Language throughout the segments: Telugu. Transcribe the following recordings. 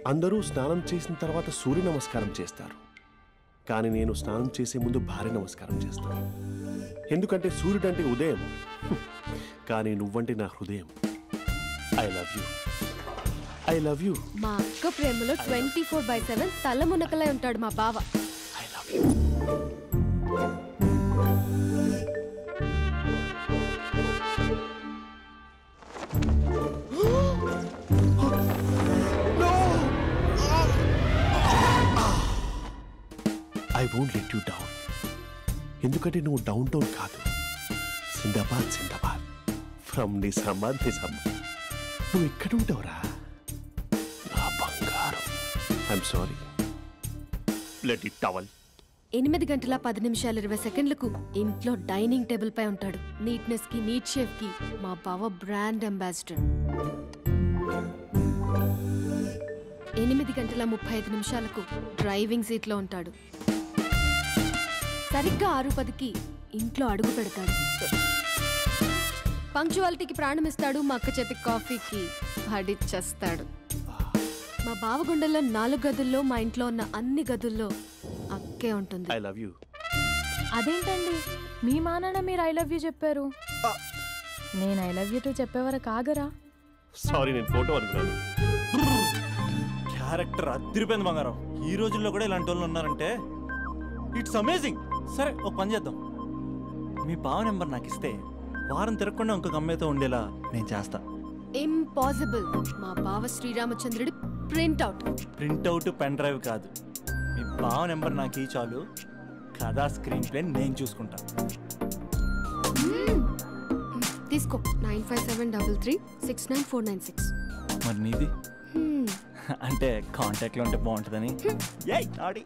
అందరూ స్నానం చేసిన తర్వాత సూర్య నమస్కారం చేస్తారు, కానీ నేను స్నానం చేసే ముందు భార్య నమస్కారం చేస్తాను. ఎందుకంటే సూర్యుడు అంటే ఉదయం, కానీ నువ్వంటే నా హృదయం. I love you, I love you. మా అక్క ప్రేమలో 24/7 తల మునకలై ఉంటాడు మా బావ. I love you. I won't let you down. ఎందుకంటే నువ్వు డౌన్ టౌన్ కాదు, జిందాబాద్ జిందాబాద్ ఫ్రమ్ నిజామాబాద్ నిజామాబాద్. నువ్వు ఇక్కడ ఉంటావురా నా బంగారం. I'm sorry. Let it towel. 8:10:20 ఇంట్లో డైనింగ్ టేబుల్ పై ఉంటాడు. నీట్నెస్ కి, నీట్ షేఫ్ కి మా బావ బ్రాండ్ అంబాసిడర్. 8:35 డ్రైవింగ్ సీట్ లో ఉంటాడు. సరిగ్గా 6:10 ఇంట్లో అడుగు పెడతాడు. పంక్చువాలిటీకి ప్రాణం ఇస్తాడు. మా అక్క చేతి కాఫీకి పడిచ్చేస్తాడు. మా బావ గుండెల్లో 4 గదుల్లో, మా ఇంట్లో ఉన్న అన్ని గదుల్లో అక్కే ఉంటుంది. I love you. అదేంటండి మీ మా నాన్న మీరు ఐ లవ్ యూ చెప్పారు, నేను ఐ లవ్ యూ టు చెప్పేవరకు ఆగరా? సారీ, నేను ఫోటో అనుకున్నాను. క్యారెక్టర్ అదిరిపోయింది బంగారం. ఈ రోజుల్లో కూడా ఇలాంటి వాళ్ళు ఉన్నారంటే ఇట్స్ అమేజింగ్. సరే ఒక పని చేద్దాం, మీ బావ నెంబర్ నాకు ఇస్తే వారం తిరగకుండా ఇంకొక అమ్మాయితో ఉండేలా నేను చేస్తా. ఇంపాసిబుల్. మా బావ శ్రీరామచంద్రుడి ప్రింట్అవుట్. ప్రింట్అవుట్ పెన్ డ్రైవ్ కాదు, మీ బావ నెంబర్ నాకు ఈ చాలు. కథా స్క్రీన్ ప్లే నేను చూసుకుంటా. తీసుకో. 9573369496. మరి నీది? అంటే కాంటాక్ట్లో ఉంటే బాగుంటుందని. ఆడి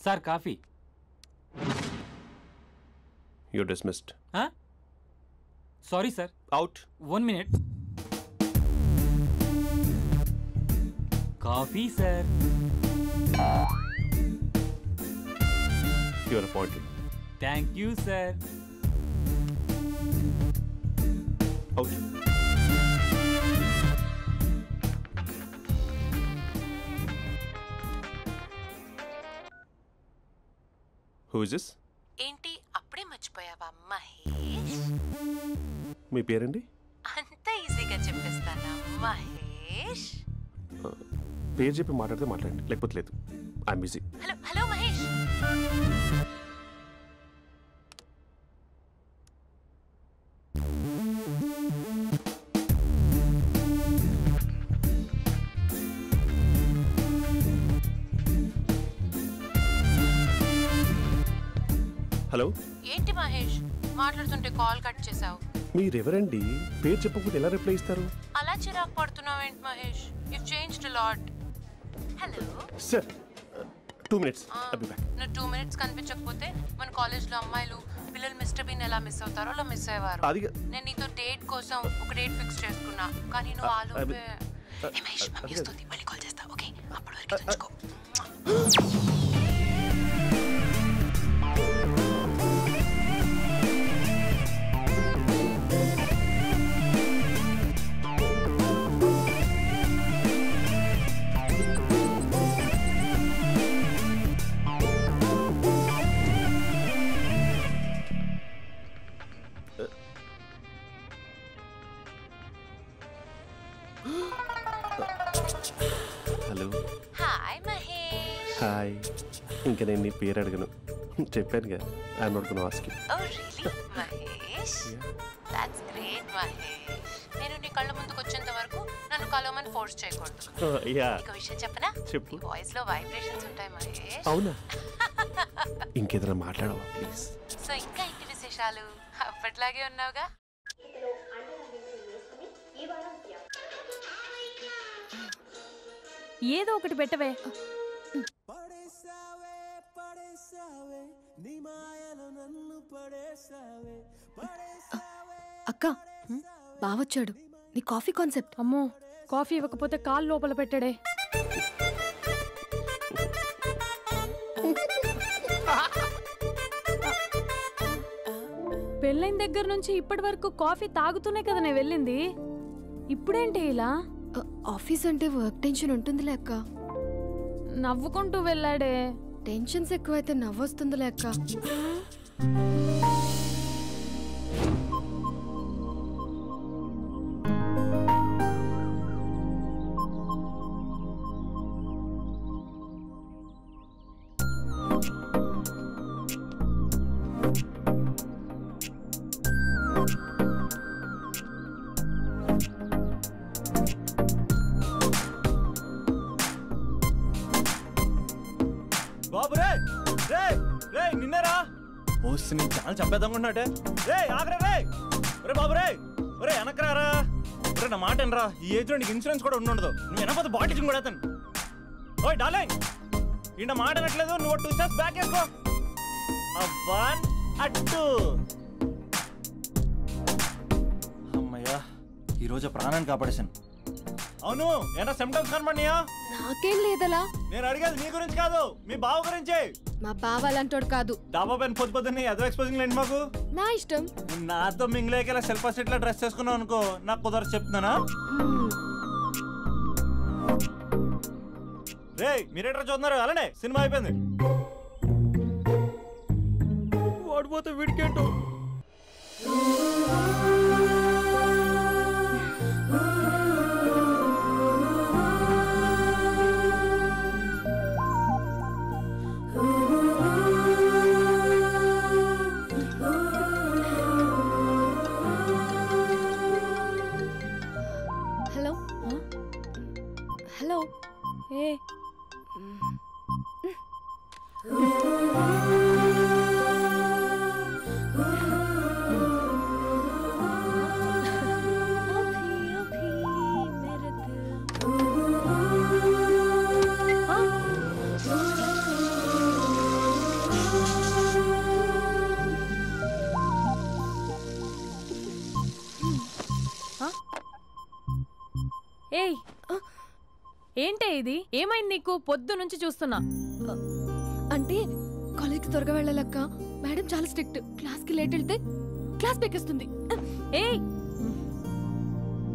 sir coffee. You're dismissed. Sorry sir. Out. 1 minute. Coffee sir. You're appointed. Thank you sir. Out. Who is this? ఏంటి అప్పుడే మర్చిపోయావా మహేష్? మీ పేరండి? అంత ఈజీగా చెప్పేస్తానా మహేష్? పేరు చెప్పి మాట్లాడితే మాట్లాడండి, లేకపోతే లేదు. I'm busy. Hello hello Mahesh. Hello. ఏంటి మహేష్ మాట్లాడుతుంటే కాల్ కట్ చేసావు? మీరెవరండి? పేరు చెప్పకపోతే ఎలా రిప్లై ఇస్తారు? అలా చిరాకు పడుతున్నావేంటి Mahesh? You changed lot. Hello sir, 2 minutes. I'll be back. నువ్వు 2 minutes కనిపించకపోతే మన కాలేజ్లో అమ్మాయిలు పిల్లలు మిస్టర్ బీన్ ఎలా మిస్ అవుతారో అలా మిస్ అయ్యేవారు. నేను నీతో డేట్ కోసం ఒక డేట్ ఫిక్స్ చేసుకున్నా, కానీ నువ్వు ఆలోపే. మహేష్ మమ్మీస్తుంది, మళ్ళీ కాల్ చేస్తా. ఓకే, అప్పటి వరకు తెచ్చుకో. హలో. హాయ్ మహేష్. హాయ్. ఇంకా నేను నీ పేరు అడగను, చెప్పాను కదా. I'm not gonna ask you. Oh really Mahesh? That's great Mahesh. నేను నీ కళ్ళ ముందుకు వచ్చేంత వరకు నన్ను కలవమని ఫోర్స్ చేయకూడదు. నీకు విషయం చెప్పనా? చెప్పు. నీ వాయిస్ లో వైబ్రేషన్స్ ఉంటాయి మహేష్. అవునా? ఇంకేదైనా మాట్లాడవా ప్లీజ్? సో ఇంకా ఇంటి విశేషాలు అప్పట్లాగే ఉన్నావుగా? ఏదో ఒకటి పెట్టవే. అక్క బావొచ్చాడు. నీ కాఫీ కాన్సెప్ట్. అమ్మో, కాఫీ ఇవ్వకపోతే కాలు లోపల పెట్టాడే. పెళ్ళైన దగ్గర నుంచి ఇప్పటి వరకు కాఫీ తాగుతూనే కదా నేను వెళ్ళింది. ఇప్పుడేంటి ఇలా? ఆఫీస్ అంటే వర్క్ టెన్షన్ ఉంటుందిలే అక్క. నవ్వుకుంటూ వెళ్ళాడే. టెన్షన్స్ ఎక్కువైతే నవ్వొస్తుందిలే అక్క. బాబు రే రే రే నిన్నరా పోస్ట్ నీ ఛానల్ చంపేద్దామనుకుంటున్నాడే. రే ఆగరా రే. ఒరే బాబు రే, ఒరే వెనకరారా. ఒరే నా మాట అనరా, ఈ ఏజ్ లో నీకు ఇన్సూరెన్స్ కూడా ఉండదు. నువ్వు వెనకపోతే బాటిల్ కూడా అతను. ఓయ్ డార్లింగ్, ఈ మాట అనట్లేదు. నువ్వు 2 స్టెప్స్ బ్యాక్ వేసుకో. 1 2. అమ్మయ్యా, ఈరోజు ప్రాణాన్ని కాపాడేశాను. అవును, ఏనా సిమ్టమ్స్ కనబడినాయా? నాకేం లేదలా. నేను అడిగేది నీ గురించి కాదు, మీ బావ గురించి. మా బావ అలాంటోడు కాదు. డాబా పైన పొద్దున్నే ఏదో ఎక్స్పోజింగ్ లేండి మాకు. నా ఇష్టం. నాతో మింగిలేక సెల్ఫ్ సెట్ లా డ్రెస్ చేసుకున్నావు అనుకో, నాకు కుదరదు చెప్తున్నానా? రే మీరేట్రా చూస్తున్నారు? అలానే సినిమా అయిపోయింది. వాడిపోతే వీడికేంటో. Hello hello. ఏ ఏయ్, ఏంటే ఇది? ఏమైంది నీకు? పొద్దు నుంచి చూస్తున్నా. అంటే కాలేజ్కి త్వరగా వెళ్ళాలక్క. మేడం చాలా స్ట్రిక్ట్. క్లాస్కి లేట్ వెళ్తే క్లాస్ పెక్కేస్తుంది. ఏయ్,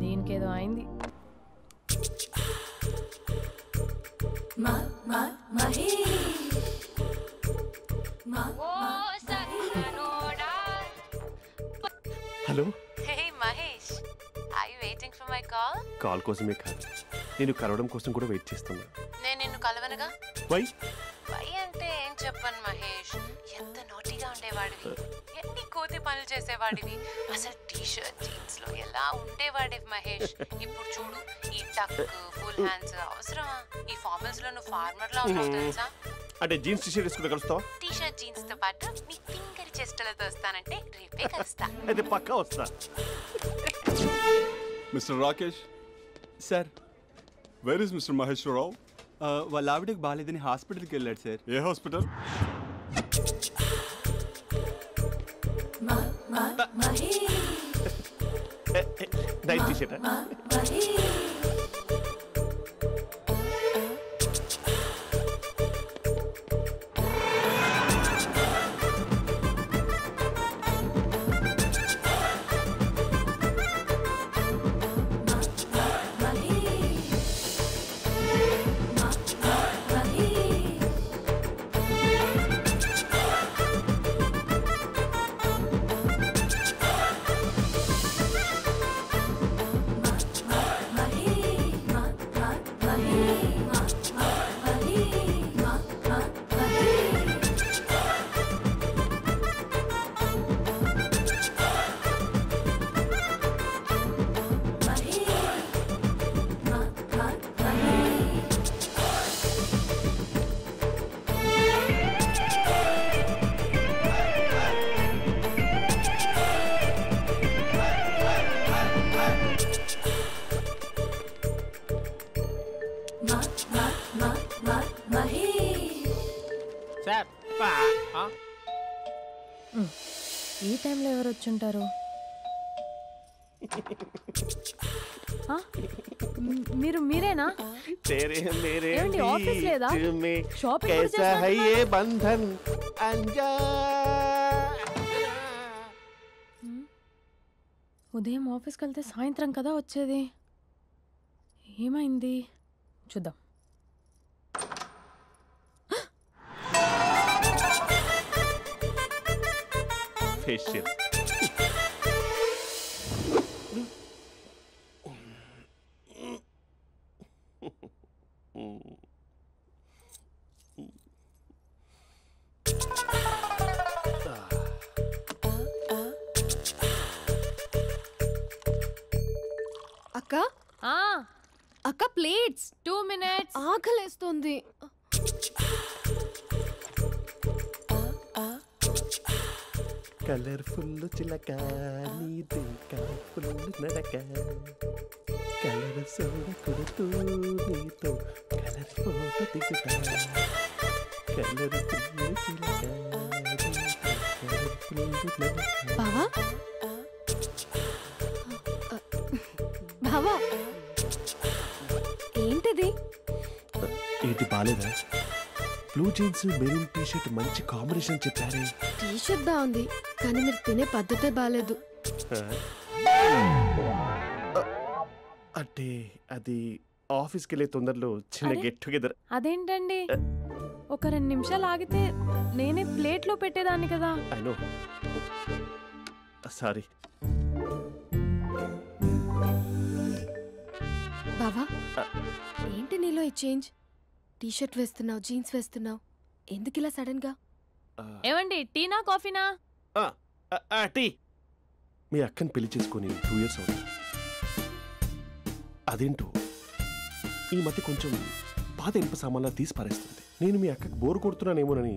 దీనికేదో అయింది. Hello. Hey Mahesh, are you waiting for my call? Call కోసమే కాదు, నేను కలవడం కోసం కూడా వెయిట్ చేస్తున్నా. నేను నిన్ను కలవనుగా. వై? వై అంటే ఏం చెప్పను మహేష్, ఎంత నోటిగా ఉండేవాడివి, ఎన్ని కోతి పనులు చేసేవాడివి, అసలు టీ షర్ట్ జీన్స్ లో ఎలా ఉండేవాడివి మహేష్. ఇప్పుడు చూడు, ఈ టక్ ఫుల్ హ్యాండ్స్ అవసరమా? ఈ ఫార్మల్స్ లో నువ్వు ఫార్మర్ లా ఉన్నావు తెలుసా? అంటే జీన్స్ టీ షర్ట్ వేసుకుంటే కలుస్తావా? టీ షర్ట్ జీన్స్ తో పాటు నీ ఫింగర్ చెస్టలతో వస్తానంటే రేపే కలుస్తా. అయితే పక్కా వస్తా. Mister Rakesh sir, where is mister Maheswara Rao? వాళ్ళ ఆవిడకి బాగాలేదని హాస్పిటల్కి వెళ్ళాడు సార్. ఏ hospital? Night T shirt. Ma sir ఈ టైంలో ఎవరు వచ్చుంటారు? మీరేనా? ఏమండి, ఆఫీస్ లేదా? షాపింగ్ కూడా చేస్తున్నారు? ఉదయం ఆఫీస్కి వెళ్తే సాయంత్రం కదా వచ్చేది. ఏమైంది చూద్దాం. ఫేషియల్ అక్క అక్క ప్లేట్స్ 2 minutes. ఆకలేస్తుంది. కలర్ఫుల్ చిలక నీదే కలర్ఫుల్ నడక కలర్ సోడ కొడుతూ నీతో కలర్ ఫోటో దిగుతా కలర్ఫుల్ చిలక బావా బావా ఏంటిది? ఏంటి బాలేదా? Blue jeans maroon T shirt మంచి కాంబినేషన్ చెప్పారే. టీ షర్ట్ బాగుంది కానీ మీరు తినే పద్ధతే బాలేదు. అంటే అది ఆఫీస్కి వెళ్ళే తొందరలో చిన్న గెట్ టుగెదర్. అదేంటండి, ఒక 2 నిమిషాలు ఆగితే నేనే ప్లేట్లో పెట్టేదాన్ని కదా. I know, sorry. బావా ఏంటి నీలో ఈ చేంజ్? టీ షర్ట్ వేస్తున్నావు, జీన్స్ వేస్తున్నావు, ఎందుకు ఇలా సడన్ గా? ఏమండి, టీనా కాఫీనా? టీ. మీ అక్కని పెళ్లి చేసుకొని 2 years అవుతుంది. అదేంటో ఈ మధ్య కొంచెం పాత ఇనుప సామాన్లా తీసి పారేస్తుంది. నేను మీ అక్కకి బోర్ కొడుతున్నానేమోనని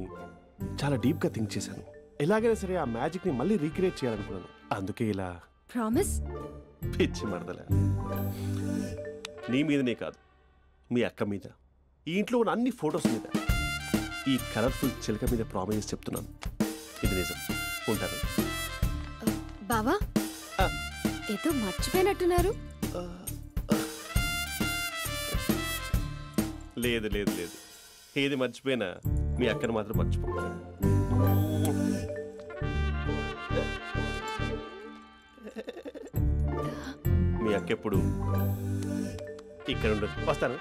చాలా డీప్గా థింక్ చేశాను. ఎలాగైనా సరే ఆ మ్యాజిక్ని మళ్ళీ రీక్రియేట్ చేయాలనుకున్నాను. అందుకే ఇలా. ప్రామిస్? పిచ్చి మరదల, నీ మీదనే కాదు, మీ అక్క మీద, ఈ ఇంట్లో ఉన్న అన్ని ఫొటోస్ మీద, ఈ కలర్ఫుల్ చిలక మీద ప్రామిస్ చెప్తున్నాను. ఇది నిజం. ఉంటాను. బావా ఏదో మర్చిపోయినట్టున్నారు. లేదు లేదు లేదు, ఏది మర్చిపోయినా మీ అక్కను మాత్రం మర్చిపో. మీ అక్క ఎప్పుడు ఇక్కడ ఉండదు. వస్తాను.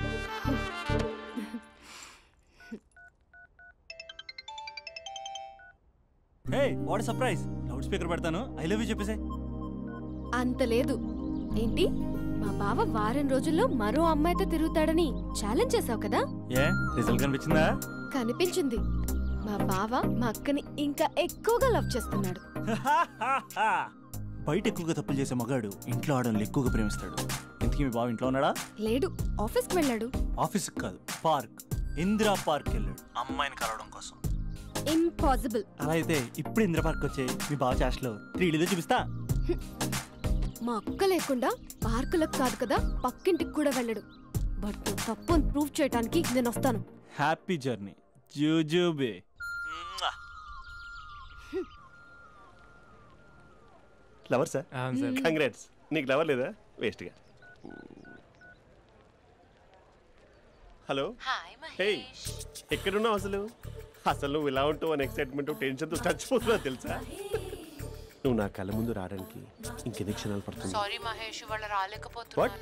Hey what surprise. Loud speaker పెడతాను, ఐ లవ్ యూ చెప్పేసే. అంత లేదు. ఏంటి, మా బావ వారం రోజుల్లో మరో అమ్మాయితో తిరుగుతాడని ఛాలెంజ్ చేసావు కదా? ఏ రిజల్ట్ కనిపించిందా? కనిపించింది. మా బావ మా అక్కని ఇంకా ఎక్కువగా లవ్ చేస్తున్నాడు. బయట ఎక్కువగా తప్పులు చేసే మగాడు ఇంట్లో ఆడవాళ్ళు ఎక్కువగా ప్రేమిస్తాడు. ఇంతకీ మీ బావ ఇంట్లో ఉన్నాడా? లేడు, ఆఫీస్కి వెళ్ళాడు. ఆఫీస్కి కాదు, పార్క్, ఇందిరా పార్క్ వెళ్ళాడు అమ్మాయిని కలవడం కోసం. ఇంపాసిబుల్. అలా అయితే ఇప్పుడు ఇందిరా పార్క్ వచ్చే మీ బావ చాష్లో 3Dలో చూపిస్తా. మా అక్క లేకుండా పార్కులకు కాదు కదా, పక్కింటికి కూడా వెళ్ళడు. బట్ నువ్వు తప్పు ప్రూవ్ చేయడానికి నేను వస్తాను. హ్యాపీ జర్నీ జూజూబే. Lover sir? కంగ్రాట్స్. నీకు లవర్ లేదా? వేస్ట్గా. హలో. హే, ఎక్కడున్నావు అసలు? అసలు నువ్వు ఇలా ఉంటావు అని ఎక్సైట్మెంట్ టెన్షన్తో చచ్చిపోతున్నా తెలుసా? నువ్వు నా కళ్ళ ముందు రావడానికి ఇంకెన్ని క్షణాలు పడుతుంది? సారీ మహేష్, వాళ్ళు రాలేకపోతున్నాను.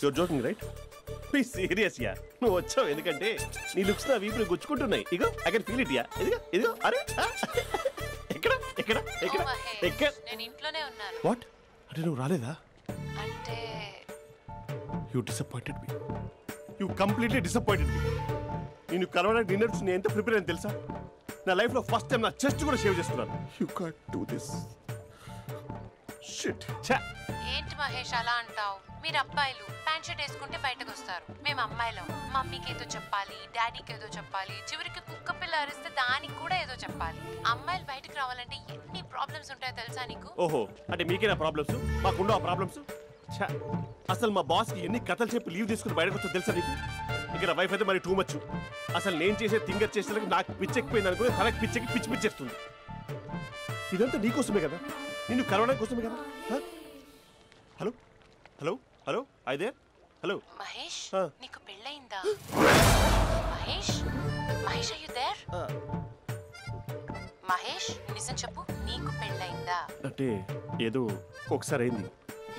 Your joking right? Please serious యా. నువ్వు వచ్చావు ఎందుకంటే నీ లుక్స్ నా వీపులు గుచ్చుకుంటున్నాయి. ఇగో ఐ కెన్ ఫీల్ ఇట్ యా. ఇదిగో ఇదిగో. అరే ఎక్కడ ఎక్కడ ఎక్కడ ఎక్కడ? నేను ఇంట్లోనే ఉన్నాను. వాట్ అంటే నువ్వు రాలేదా? అంటే you disappointed me. You completely disappointed me. నేను కలవడానికి డిన్నర్స్ నేను ఎంత ప్రిపేర్ అని తెలుసా? నా లైఫ్లో ఫస్ట్ టైం నా చెస్ట్ కూడా సేవ్ చేస్తున్నాను. You can't do this. Shit. ఏంటి మహేష్ అలా అంటావు? మీరు అబ్బాయిలు ప్యాంట్ షర్ట్ వేసుకుంటే బయటకు వస్తారు. మేము అమ్మాయిలం మమ్మీకి ఏదో చెప్పాలి, డాడీకి ఏదో చెప్పాలి, చివరికి కుక్క పిల్ల అరిస్తే దానికి కూడా ఏదో చెప్పాలి. అమ్మాయిలు బయటకు రావాలంటే ఎన్ని ప్రాబ్లమ్స్ ఉంటాయో తెలుసా నీకు? ఓహో, అంటే మీకేనా ప్రాబ్లమ్స్? మాకుండా ఆ ప్రాబ్లమ్స్? ఛా, అసలు మా బాస్కి ఎన్ని కథలు చెప్పి లీవ్ తీసుకుని బయటకు వచ్చో తెలుసా నీకు? ఇక్కడ వైఫ్ అయితే మరి టూ మచ్. అసలు నేను చేసే థింగర్ చేసేందుకు నాకు పిచ్చెక్కిపోయింది అనుకుని తనకి పిచ్చెక్కి పిచ్చి పిచ్చేస్తుంది. ఇదంతా నీకోసమే కదా, నిన్ను కరోనా కోసమే కదా. హలో హలో హలో అయితే హలో మహేష్ నీకు పెళ్ళయిందా? Mahesh Mahesh are you there? Mahesh నిజం చెప్పు, నీకు పెళ్ళయిందా? అంటే ఏదో ఒకసారి అయింది,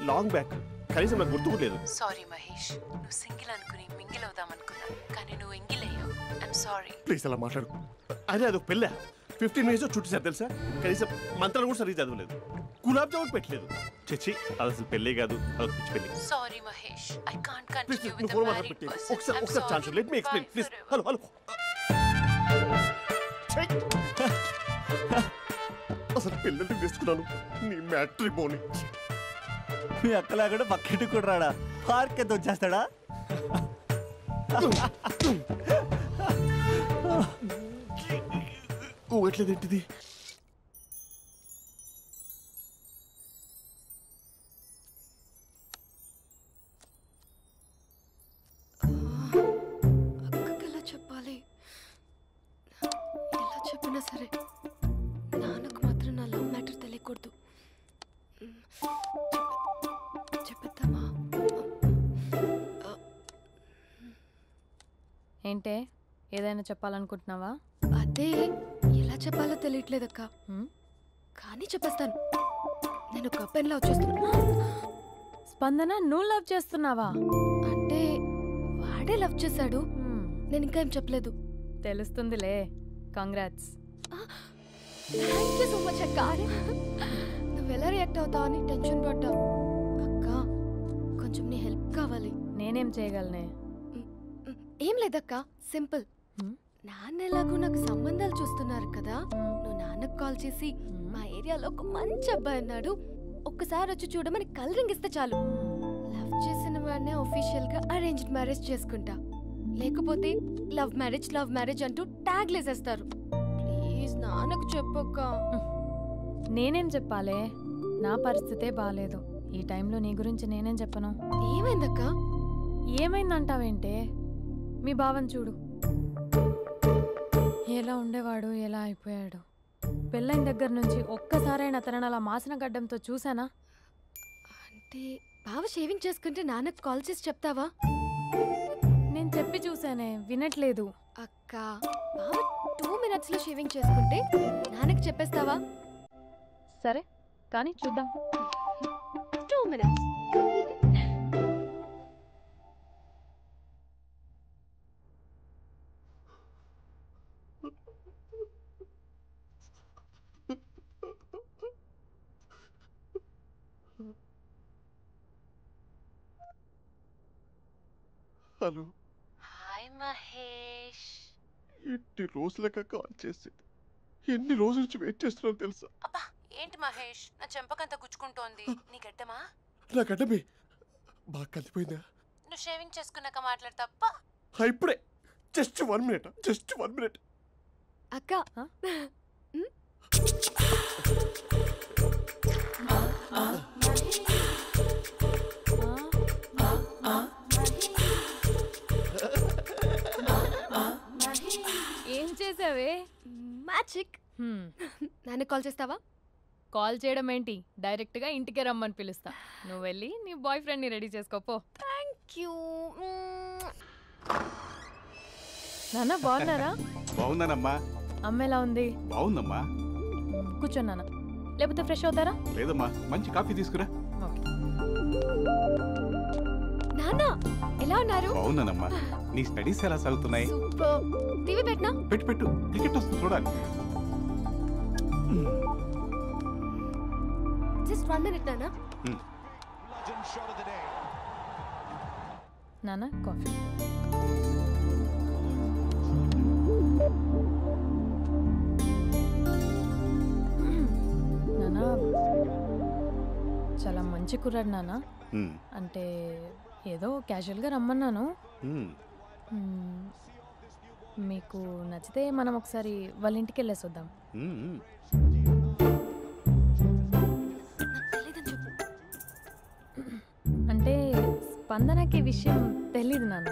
లాంగ్ బ్యాక్, కనీసం నాకు గుర్తుకులేదు. సారీ మహేష్, నువ్వు సింగిల్ అనుకుని మింగిల్ అవుదాం అనుకున్నా, కానీ నువ్వు ఎంగిల్ అయ్యావు. I'm sorry. ప్లీజ్ అలా మాట్లాడు. అదే అదొక పెళ్ళ 15 minutes చుట్టేసారు తెలుసా. కనీసం మంత్రాలు కూడా సరిగ్గా చదవలేదు, గులాబ్ జామున్ పెట్టలేదు. చచ్చి, అది అసలు పెళ్ళే కాదు, అదొక పిచ్చి పెళ్ళి. Sorry Mahesh, I can't continue with the phone married మాట్లాడి పర్సన్. ఒకసారి chance let me explain please. Hello hello అసలు పిల్లల్ని తీసుకున్నాను నీ మ్యాట్రీ బోని. మీ అక్కలా కూడా పక్కింటి కూడా రాడా, పార్క్ ఎంత వచ్చేస్తాడా? ఎట్లేదేంటిది? అక్కకి ఎలా చెప్పాలి? ఎలా చెప్పినా సరే నాన్నకు మాత్రం నా లవ్ మ్యాటర్ తెలియకూడదు. చెప్పేద్దామా? ఏంటే ఏదైనా చెప్పాలనుకుంటున్నావా? అదే ఎలా చెప్పాలో తెలియట్లేదక్క, కానీ చెప్పేస్తాను. నేను ఒక అబ్బాయిని లవ్ చేస్తున్నా. స్పందన, నువ్వు లవ్ చేస్తున్నావా? అంటే వాడే లవ్ చేశాడు, నేను ఇంకా ఏం చెప్పలేదు. తెలుస్తుందిలే. Congrats. Thank you so much అక్క. నువ్వు ఎలా రియాక్ట్ అవుతావు అని టెన్షన్ పడ్డా. అక్క కొంచెం నీ హెల్ప్ కావాలి. నేనేం చేయగలనే? ఏం లేదక్క, సింపుల్. నాన్న ఎలాగో నాకు సంబంధాలు చూస్తున్నారు కదా, నువ్వు నాన్నకు కాల్ చేసి మా ఏరియాలో ఒక మంచి అబ్బాయి అన్నాడు, ఒక్కసారి వచ్చి చూడమని కలరింగ్ ఇస్తే చాలు. లవ్ చేసిన వాడినే ఒఫీషియల్ గా అరేంజ్డ్ మ్యారేజ్ చేసుకుంటా. లేకపోతే లవ్ మ్యారేజ్ అంటూ ట్యాగ్ లేసేస్తారు. ప్లీజ్ నాన్నకు చెప్పక్క. నేనేం చెప్పాలే? నా పరిస్థితే బాలేదు. ఈ టైంలో నీ గురించి నేనేం చెప్పను? ఏమైందక్క? ఏమైందంటావేంటే? మీ భావం చూడు, ఎలా ఉండేవాడు, ఎలా అయిపోయాడు. పెళ్ళైన దగ్గర నుంచి ఒక్కసారైనా తనని అలా మాసిన గడ్డంతో చూసానా? అంటే బావ షేవింగ్ చేసుకుంటే నాన్నకు కాల్ చేసి చెప్తావా? నేను చెప్పి చూసానే, వినట్లేదు. అక్క బావ 2 minutes లో షేవింగ్ చేసుకుంటే నాన్నకు చెప్పేస్తావా? సరే కానీ చూద్దాం. 2 minutes. హలో. హాయ్ మహేష్. ఎన్ని రోజులుగా కాల్ చేసి ఎన్ని రోజుల నుంచి వెయిట్ చేస్తున్నాను తెలుసా? అబ్బా ఏంటి మహేష్, నా చెంపకంత గుచ్చుకుంటోంది. నీ గడ్డమా? నా గడ్డమే బాగా కలిపోయిందా? నువ్వు షేవింగ్ చేసుకున్నాక మాట్లాడతాప్పా. ఇప్పుడే జస్ట్ 1 minute. అక్క ఏం చేసావే? మ్యాజిక్. నాన్న కాల్ చేస్తావా? కాల్ చేయడం ఏంటి, డైరెక్ట్గా ఇంటికే రమ్మని పిలుస్తా. నువ్వు వెళ్ళి నీ బాయ్ ఫ్రెండ్ని రెడీ చేసుకోపో. Thank you. నాన్న బాగున్నారా? బాగున్నానమ్మా. అమ్మ ఎలా ఉంది? బాగుందమ్మా. కూర్చో నాన్న, లేకపోతే ఫ్రెష్ అవుతారా? లేదమ్మా, మంచి కాఫీ తీసుకురా. నాన్న ఎలా ఉన్నారు? బాగున్నానమ్మా. నీ స్టడీస్ ఎలా సాగుతున్నాయి? సూపర్. టీవీ పెట్టనా? పెట్టు క్రికెట్ వస్తుంది చూడాలి. జస్ట్ 1 minute నాన్న. నాన్న కాఫీ. నాన్న చాలా మంచి కుర్రాడు నాన్న. అంటే ఏదో క్యాజువల్గా రమ్మన్నాను. మీకు నచ్చితే మనం ఒకసారి వాళ్ళ ఇంటికి వెళ్ళేసి వద్దాం. స్పందనకి విషయం తెలీదు నాన్న.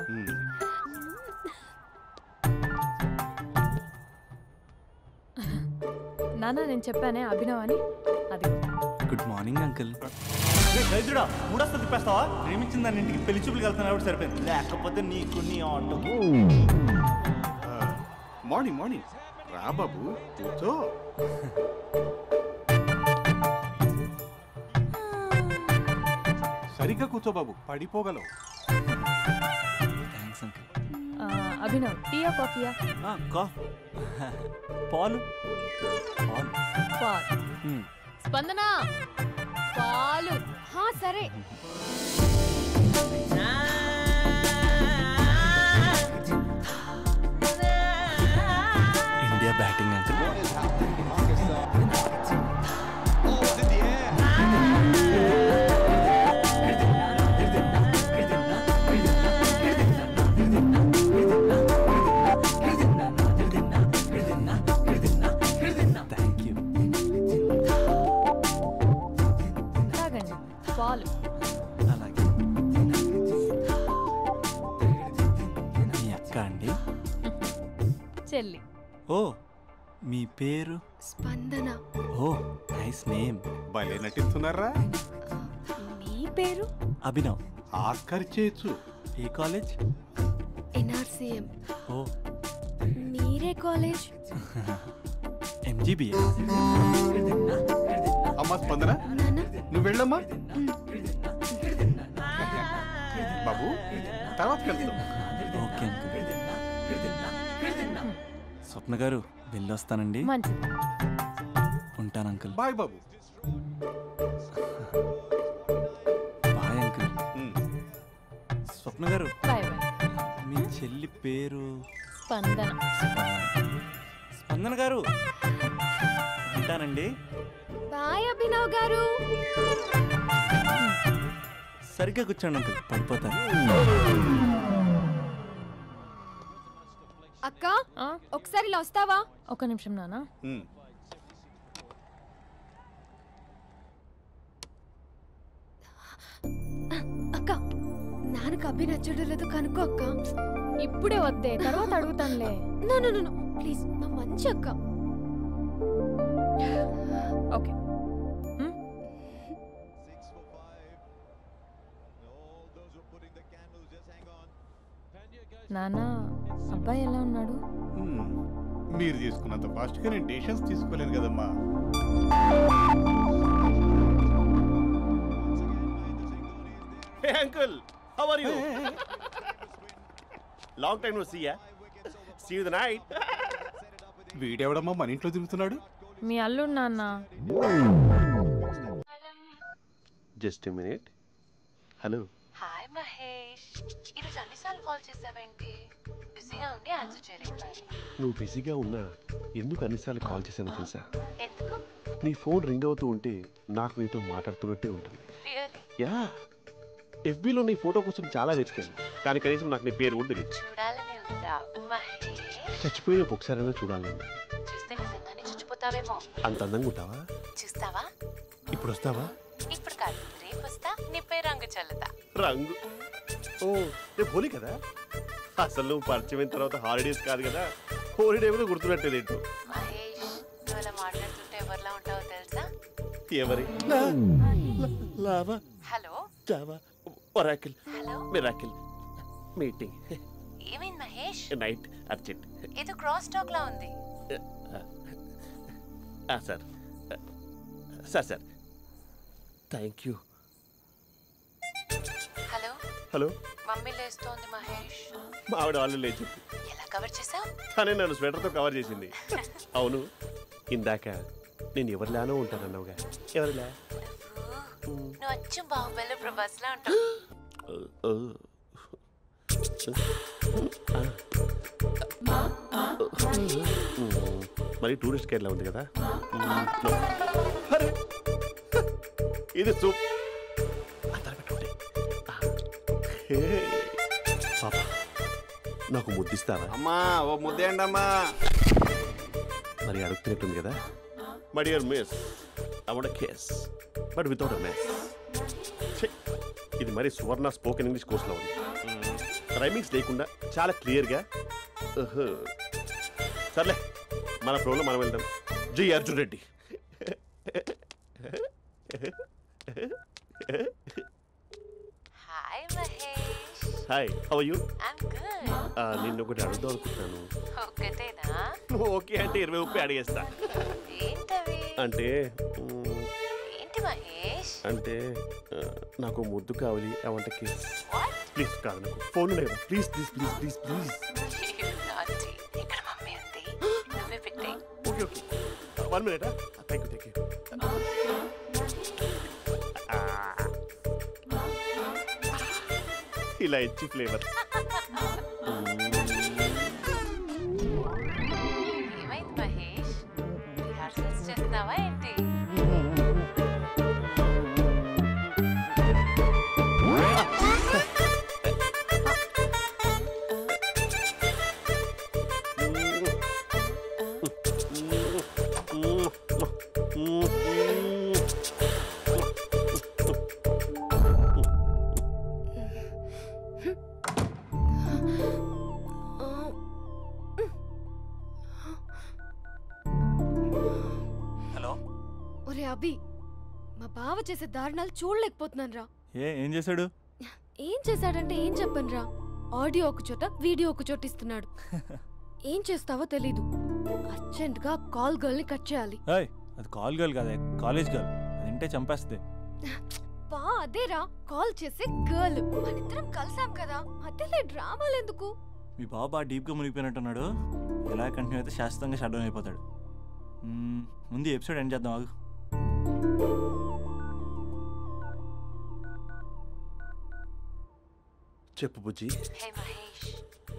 నాన్న నేను చెప్పానే అభినవ్ అని, అది. Good morning uncle. దైద్యుడా మూడొస్తా తిప్పేస్తావా? ప్రేమించిన దాని ఇంటికి పెళ్లి చూపులు వెళ్తున్నా సరిపోయింది, లేకపోతే నీకు నీ ఆటోకి. మార్నింగ్ మార్నింగ్ రా బాబు, కూర్చో. సరిగ్గా కూర్చో బాబు, పడిపోగలవు. Thanks uncle. అభినవ్ టీయా కాఫీయా? పాలు. పాలు. స్పందన పాలు. సరే. India batting uncle. పాలు. అలాగే. మీ అక్క అండి? చెల్లి. ఓ, మీ పేరు? స్పందన. ఓ, నైస్ నేమ్. భలే నటిస్తున్నారా? నీ పేరు? అభినవ్. ఆస్కార్ చేయొచ్చు. ఏ కాలేజ్? NRCM. ఓ, మీరే కాలేజ్? MGBA. అమ్మా స్పందన, నువ్వు వెళ్ళమ్మా. బాబు తర్వాత వెళ్తాం. Okay uncle. స్వప్న గారు వెళ్ళొస్తానండి. మంచిది. ఉంటాను అంకుల్. బాయ్ బాబు. Bye uncle. Swapna garu, bye bye. మీ చెల్లి పేరు? స్పందన. స్పందన గారు, ఉంటానండి. బాయ్ అభినవ్ గారు. సరిగ్గా కూర్చోండి అంకుల్, పడిపోతారు. అక్క ఒకసారి ఇలా వస్తావా? ఒక నిమిషం నాన్న. అక్క నాన్నకు అభి నచ్చడం లేదో కనుక్కో అక్క. ఇప్పుడే వద్దే, తర్వాత అడుగుతానులే. నో ప్లీజ్, నా మంచి అక్క. ఓకే. నాన్న, అబ్బాయి ఎలా ఉన్నాడు? మీరు తీసుకున్నంత ఫాస్ట్గా నేను డెసిషన్స్ తీసుకోలేను కదమ్మా. Hey uncle, how are you? Long time no see ya. See you the night. వీడెవడమ్మా మన ఇంట్లో తిరుగుతున్నాడు? మీ అల్లుడు నాన్న. Just a minute. Hello. Hi Mahesh, ఈరోజు అన్నిసార్లు కాల్ చేసావేంటి? బిజీగా ఉండి ఆన్సర్ చేయలేకపోయాను. నువ్వు బిజీగా ఉన్నా ఎందుకు అన్నిసార్లు కాల్ చేశానో తెలుసా? ఎందుకు? నీ ఫోన్ రింగ్ అవుతూ ఉంటే నాకు నీతో మాట్లాడుతున్నట్టే ఉంటుంది. రియల్లీ? యా, FBలో నీ ఫోటో కోసం చాలా వెతికాను, కానీ కనీసం నాకు నీ పేరు కూడా తెలియదు. చూడాలని ఉందా మహేష్? చచ్చిపోయిన ఒకసారైనా చూడాలని. చూస్తే నిజంగానే చచ్చిపోతావేమో. అంత అందంగా ఉంటావా? చూస్తావా? ఇప్పుడు వస్తావా? ఇప్పుడు కాదు, రేపు వస్తా, నీపై రంగు చల్లుతా. రంగు? ఓ, రేపు హోలీ కదా. అసలు నువ్వు పరిచయం అయిన తర్వాత హాలిడేస్ కాదు కదా, హోలిడే కూడా గుర్తుపెట్టేదేంటో. మహేష్, నువ్వు అలా మాట్లాడుతుంటే ఎవరిలా ఉంటావో తెలుసా? ఎవరి? Lava, hello, Java, Oracle, hello, miracle, meeting, ఏమైంది మహేష్? Night, urgent. ఏదో క్రాస్ టాక్ లా ఉంది. Sir sir sir thank you. Hello hello, mummy లేస్తోంది మహేష్. మా ఆవిడ వాళ్ళు లేచి ఎలా కవర్ చేసావు? తనే నన్ను స్వెటర్తో కవర్ చేసింది. అవును, ఇందాక నేను ఎవరిలానో ఉంటానన్నావుగా, ఎవరిలా? నువ్వు అచ్చం బాహుబలి ప్రభాస్ లా ఉంటావు. మరి టూరిస్ట్ గైడ్లా ఉంది కదా. ఇది సూప్. పాపా, నాకు ముద్దిస్తావా? అమ్మా ఓ ముద్దేయండి అమ్మా. మరి అడుగుతున్నట్టుంది కదా. My dear miss, I want kiss but without a miss. ఇది ఇది మరి సువర్ణ స్పోకెన్ ఇంగ్లీష్ కోర్సులో ఉంది. రైమింగ్స్ లేకుండా చాలా క్లియర్గా. సర్లే, మన ఫ్లోలో మనం వెళ్దాం. Jai Arjun Reddy. Hi Mahesh. Hi, how are you? I'm good. నిన్ను ఒకటి అడుగుదాం అనుకుంటున్నాను. ఒకటేనా? ఓకే అంటే 20 రూపాయలు అడిగేస్తా. ఏంటవి? అంటే ఏంటి మహేష్? అంటే నాకు ముద్దు కావాలి. అవంటకి ప్లీజ్. కాదు, నాకు ఫోన్ లేదు. Please please please please please. ఇక్కడ మమ్మీ ఉంది, నువ్వే పెట్టే. Okay okay, 1 minute. Thank you thank you. ఇలా ఇచ్చి ఫ్లేవర్. ఏమైంది మహేష్? రిహార్సల్స్ చేస్తున్నావా ఏంటి? ఒరే అభి, మా బావ చేసే దారుణాలు చూడలేకపోతున్నాను రా. ఏం చేశాడు? ఏం చేశాడంటే ఏం చెప్పను రా. ఆడియో ఒక చోట, వీడియో ఒక చోట ఇస్తున్నాడు. ఏం చేస్తావో తెలీదు. అర్జెంట్ గా కాల్ గర్ల్ ని కట్ చేయాలి. అది కాల్ గర్ల్ కాదే, కాలేజ్ గర్ల్. అది ఇంటే చంపేస్తుంది. బా అదేరా, కాల్ చేసే గర్ల్. మనిద్దరం కలిసాం కదా, మధ్యలో డ్రామాలు ఎందుకు? మీ బాబా డీప్గా మునిగిపోయినట్టున్నాడు. ఎలా కంటిన్యూ అయితే శాశ్వతంగా షట్ డౌన్ అయిపోతాడు. ముందు ఎపిసోడ్ ఎండ్ చేద్దాం. ఆగు. చెప్పు బుజ్జి. హే మహేష్,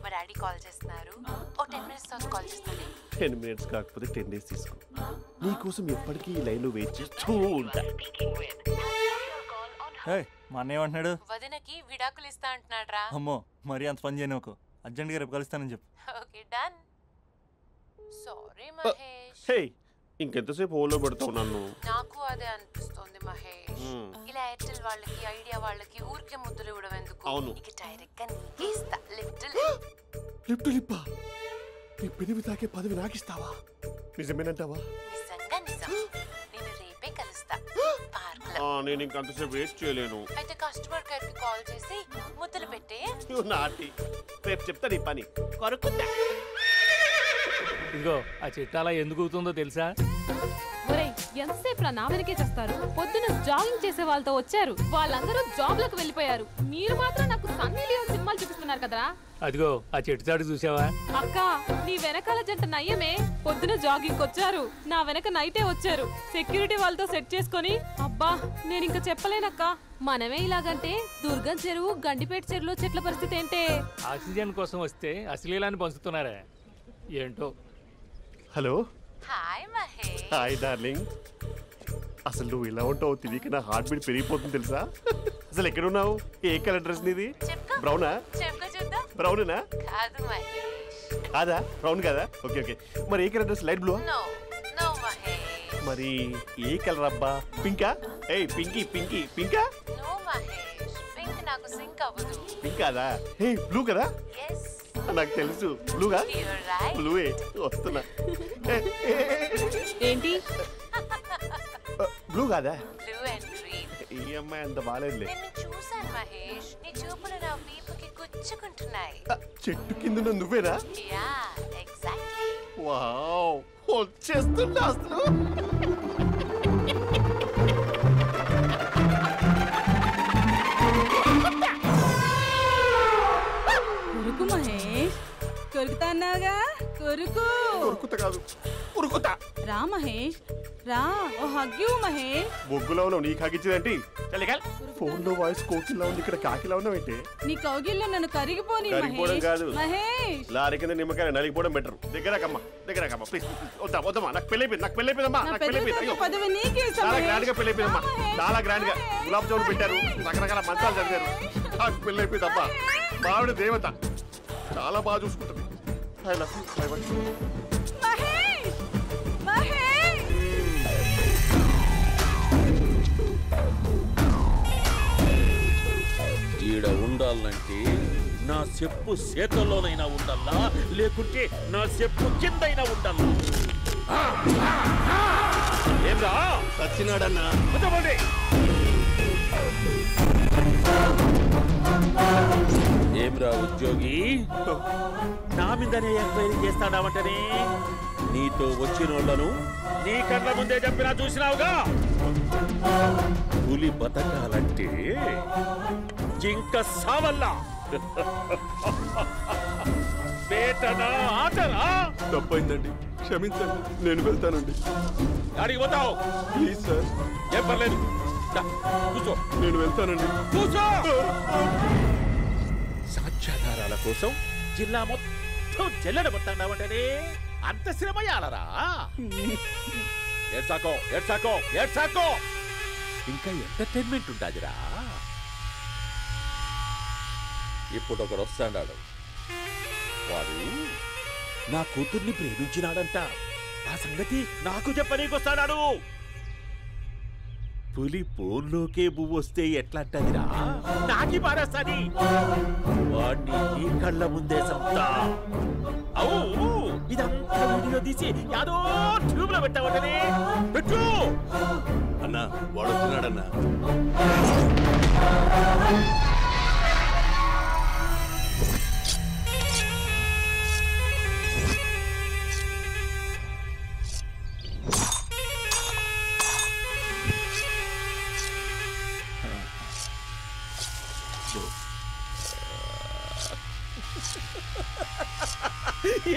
మా డాడీ కాల్ చేస్తున్నారు. ఓ 10 minutes తర్వాత కాల్ చేస్తాను. 10 minutes కాకపోతే 10 days తీసుకో. నీకోసం ఎప్పటికీ ఈ లైన్లో వెయిట్ చేస్తూ ఉంటా. మా అన్న ఏమంటున్నాడు? వదినకి విడాకులు ఇస్తా అంటున్నాడు రా. అమ్మో, మరీ అంత పని చేయను. ఒక అర్జెంట్గా రేపు కలుస్తానని చెప్పు. Okay done. సారీ మహేష్. హే, ఇంకెంతసేపు హోల్లో పెడతావు నన్ను? నాకు అదే అనిపిస్తుంది మహేష్. ఇలా ఎయిర్టెల్ వాళ్ళకి, ఐడియా వాళ్ళకి ఊరికే ముద్దులు ఇవ్వడం ఎందుకు? అవును. ఇక డైరెక్ట్ గా నీకే ఇస్తా. లిఫ్ట్ లిప్పా, నీ పెనివి తాకే పదవి నాకిస్తావా? నిజమేనంటావా? నిజంగా నిజం. నేను రేపే కలుస్తా పార్క్ లో. నేను ఇంకంతసేపు వెయిట్ చేయలేను. అయితే కస్టమర్ కేర్ కి కాల్ చేసి ముద్దులు పెట్టే. నాటి రేపు చెప్తా నీ పని. కొరుకుంటా. ఇదిగో ఆ చెట్టు అలా ఎందుకు అవుతుందో తెలుసా? ఒరేయ్, ఎంతసేపు నా వెనకే చేస్తారు? పొద్దున జాగింగ్ చేసే వాళ్ళతో వచ్చారు, వాళ్ళందరూ జాబ్లకు వెళ్ళిపోయారు. మీరు మాత్రం నాకు సన్నీ లియోన్ సినిమాలు చూపిస్తున్నారు కదరా. అదిగో ఆ చెట్టు చాటు చూసావా? అక్క, నీ వెనకాల జంట నయ్యమే. పొద్దున జాగింగ్ వచ్చారు, నా వెనక నైటే వచ్చారు. సెక్యూరిటీ వాళ్ళతో సెట్ చేసుకొని, అబ్బా నేను ఇంకా చెప్పలేనక్క. మనమే ఇలాగంటే దుర్గం చెరువు, గండిపేట చెరువులో చెట్ల పరిస్థితి ఏంటే? ఆక్సిజన్ కోసం వస్తే అశ్లీలాన్ని పంచుతున్నారా ఏంటో. Hello. Hi Mahesh. Hi darling. అసలు నువ్వు ఇలా ఉంటావు తెలియక నా హార్ట్ బీట్ పెరిగిపోతుంది తెలుసా? అసలు ఎక్కడున్నావు? ఏ కలర్ డ్రెస్ నీది? బ్రౌనా? బ్రౌనేనా? కాదు మహేష్. కాదా? బ్రౌన్ కాదా? Okay okay. మరి ఏ colour dress? Light blue? No no Mahesh. మరి ఏ కలర్ అబ్బా? పింకా? ఏయ్ పింకీ పింకీ పింకా? నో మహేష్, పింక్ నాకు సింక్ అవ్వదు. పింక్ కాదా? హే బ్లూ కదా? yes. నాకు తెలుసు బ్లూగా. బ్లూవే వస్తున్నా. ఏంటి? బ్లూ కాదా? Blue and green. ఈ అమ్మాయి అంత బాలేదులే. నేను చూసాను మహేష్, నీ చూపులు నా వీపుకి గుచ్చుకుంటున్నాయి. చెట్టు కింద నువ్వేనా? Yeah exactly. వావ్, వచ్చేస్తున్నా అసలు. కొరుకు మహేష్, కొరుకుతా అన్నావుగా, కొరుకు. కొరుకుతా కాదు, ఉరుకుతా. రా మహేష్ రా, ఓ హగ్గు మహేష్. బొగ్గులో ఉన్నావు, నీకు హగ్గించేదేంటి? ఫోన్ లో వాయిస్ కోకిలా ఉంది, ఇక్కడ కాకిలా ఉన్నావేంటి? నీ కౌగిల్లో నన్ను కరిగిపోని కరిగిపోవడం కాదు మహేష్. లారీ కింద నిమ్మకాయ నలిగిపోవడం బెటర్. దగ్గరకమ్మా దగ్గరకమ్మా ప్లీజ్. వద్దా వద్దమ్మా, నాకు పెళ్ళైపోయింది, నాకు పెళ్ళైపోయిందమ్మా, నాకు పెళ్ళైపోయింది. పదవి నీకే. చాలా గ్రాండ్ గా పెళ్ళైపోయిందమ్మా, చాలా గ్రాండ్ గా. గులాబ్ జామున్ పెట్టారు, రకరకాల మంచాలు చదివారు. నాకు పెళ్ళైపోయిందమ్మా. మావిడ దేవత, చాలా బాగా చూసుకుంటుంది. I love you. Mahesh Mahesh. ఈడ ఉండాలంటే నా చెప్పు చేతల్లోనైనా ఉండాలా, లేకుంటే నా చెప్పు కిందైనా ఉండాలా? ఏమ్రా సచ్చినాడన్నా? ఏమ్రా ఉద్యోగి, నా మీదనే ఎంక్వైరీ చేస్తాడావంటనే? నీతో వచ్చినోళ్లను నీ కళ్ళ ముందే చెప్పినా చూసినావుగా. పులి బతకాలంటే జింక సావల్లా. పేటనా ఆటనా? తప్పైందండి, క్షమించండి, నేను వెళ్తానండి. అడిగి పోతావు? Please sir. ఏం పర్లేదు, కూర్చో. నేను వెళ్తానండి. కూర్చో. సాక్ష్యాధారాల కోసం జిల్లా మొత్తం చెల్లడబట్టావంటనే అంత శ్రమయాలరా? ఏడ్సాకో ఏడ్సాకో ఏడ్సాకో, ఇంకా ఎంటర్టైన్మెంట్ ఉండాదిరా. ఇప్పుడు ఒకడు వస్తాడాడు, వాడు నా కూతుర్ని ప్రేమించినాడంట. ఆ సంగతి నాకు చెప్పనీకొస్తాడాడు. పులి పోన్లోకే పువ్వు వస్తే ఎట్లాంటదిరా? నాకి పారేస్తాది. వాడిని నీ కళ్ళ ముందే సంతా. అవు ఇదంతా వీడియో తీసి యాదో ట్యూబ్ లో పెట్టావటనే. పెట్టు అన్నా, వాడు వచ్చినాడన్నా.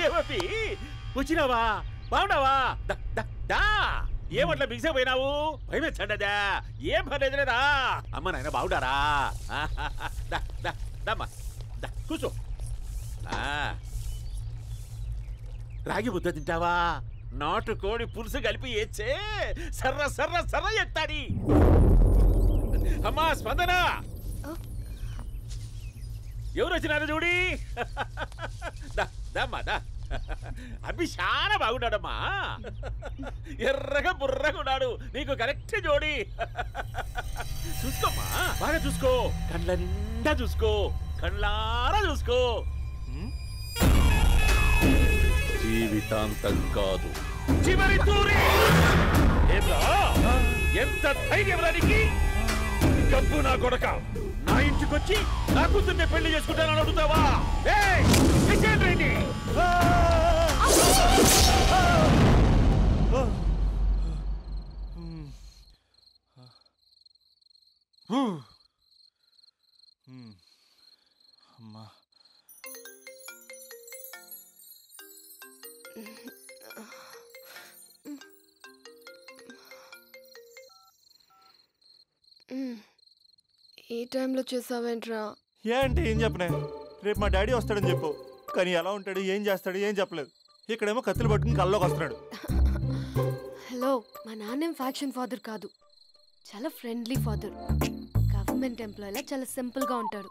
ఏమీ వచ్చినావా? బాగున్నావా? ఏమట్లా బిగిసే పోయినావు? భయమేచ్చండదా? ఏం పర్లేదులేదా? అమ్మ నాయన బాగుండారా? కూర్చో. రాగి ముద్ద తింటావా? నాటు కోడి పులుసు కలిపి ఏచ్చే సర్ర సర్ర సర్ర ఎత్తాడి. అమ్మా స్పందన, ఎవరు వచ్చినారు చూడి. అబ్బి చాలా బాగున్నాడమ్మా. ఎర్రగా బుర్రగా ఉన్నాడు. నీకు కరెక్ట్ జోడి. చూసుకోమ్మా, బాగా చూసుకో. కండ్ల నిండా చూసుకో, కండ్లారా చూసుకో. జీవితాంతం కాదు, చివరి తూరి. ఎంత ధైర్యం రానికి? డబ్బు నా కొడక నా ఇంటికొచ్చి నా కూతుర్ని పెళ్లి చేసుకుంటానని అడుగుతావా? అమ్మా, ఈ టైంలో చేసావేంట్రా? ఏ అంటే ఏం చెప్పనే? రేపు మా డాడీ వస్తాడని చెప్పు. కానీ ఎలా ఉంటాడు, ఏం చేస్తాడు, ఏం చెప్పలేదు. ఇక్కడేమో కత్తులు పట్టుకుని కల్లోకి వస్తున్నాడు. హలో, మా నాన్నేం ఫ్యాక్షన్ ఫాదర్ కాదు, చాలా ఫ్రెండ్లీ ఫాదర్. గవర్నమెంట్ ఎంప్లాయీలా చాలా సింపుల్ గా ఉంటాడు.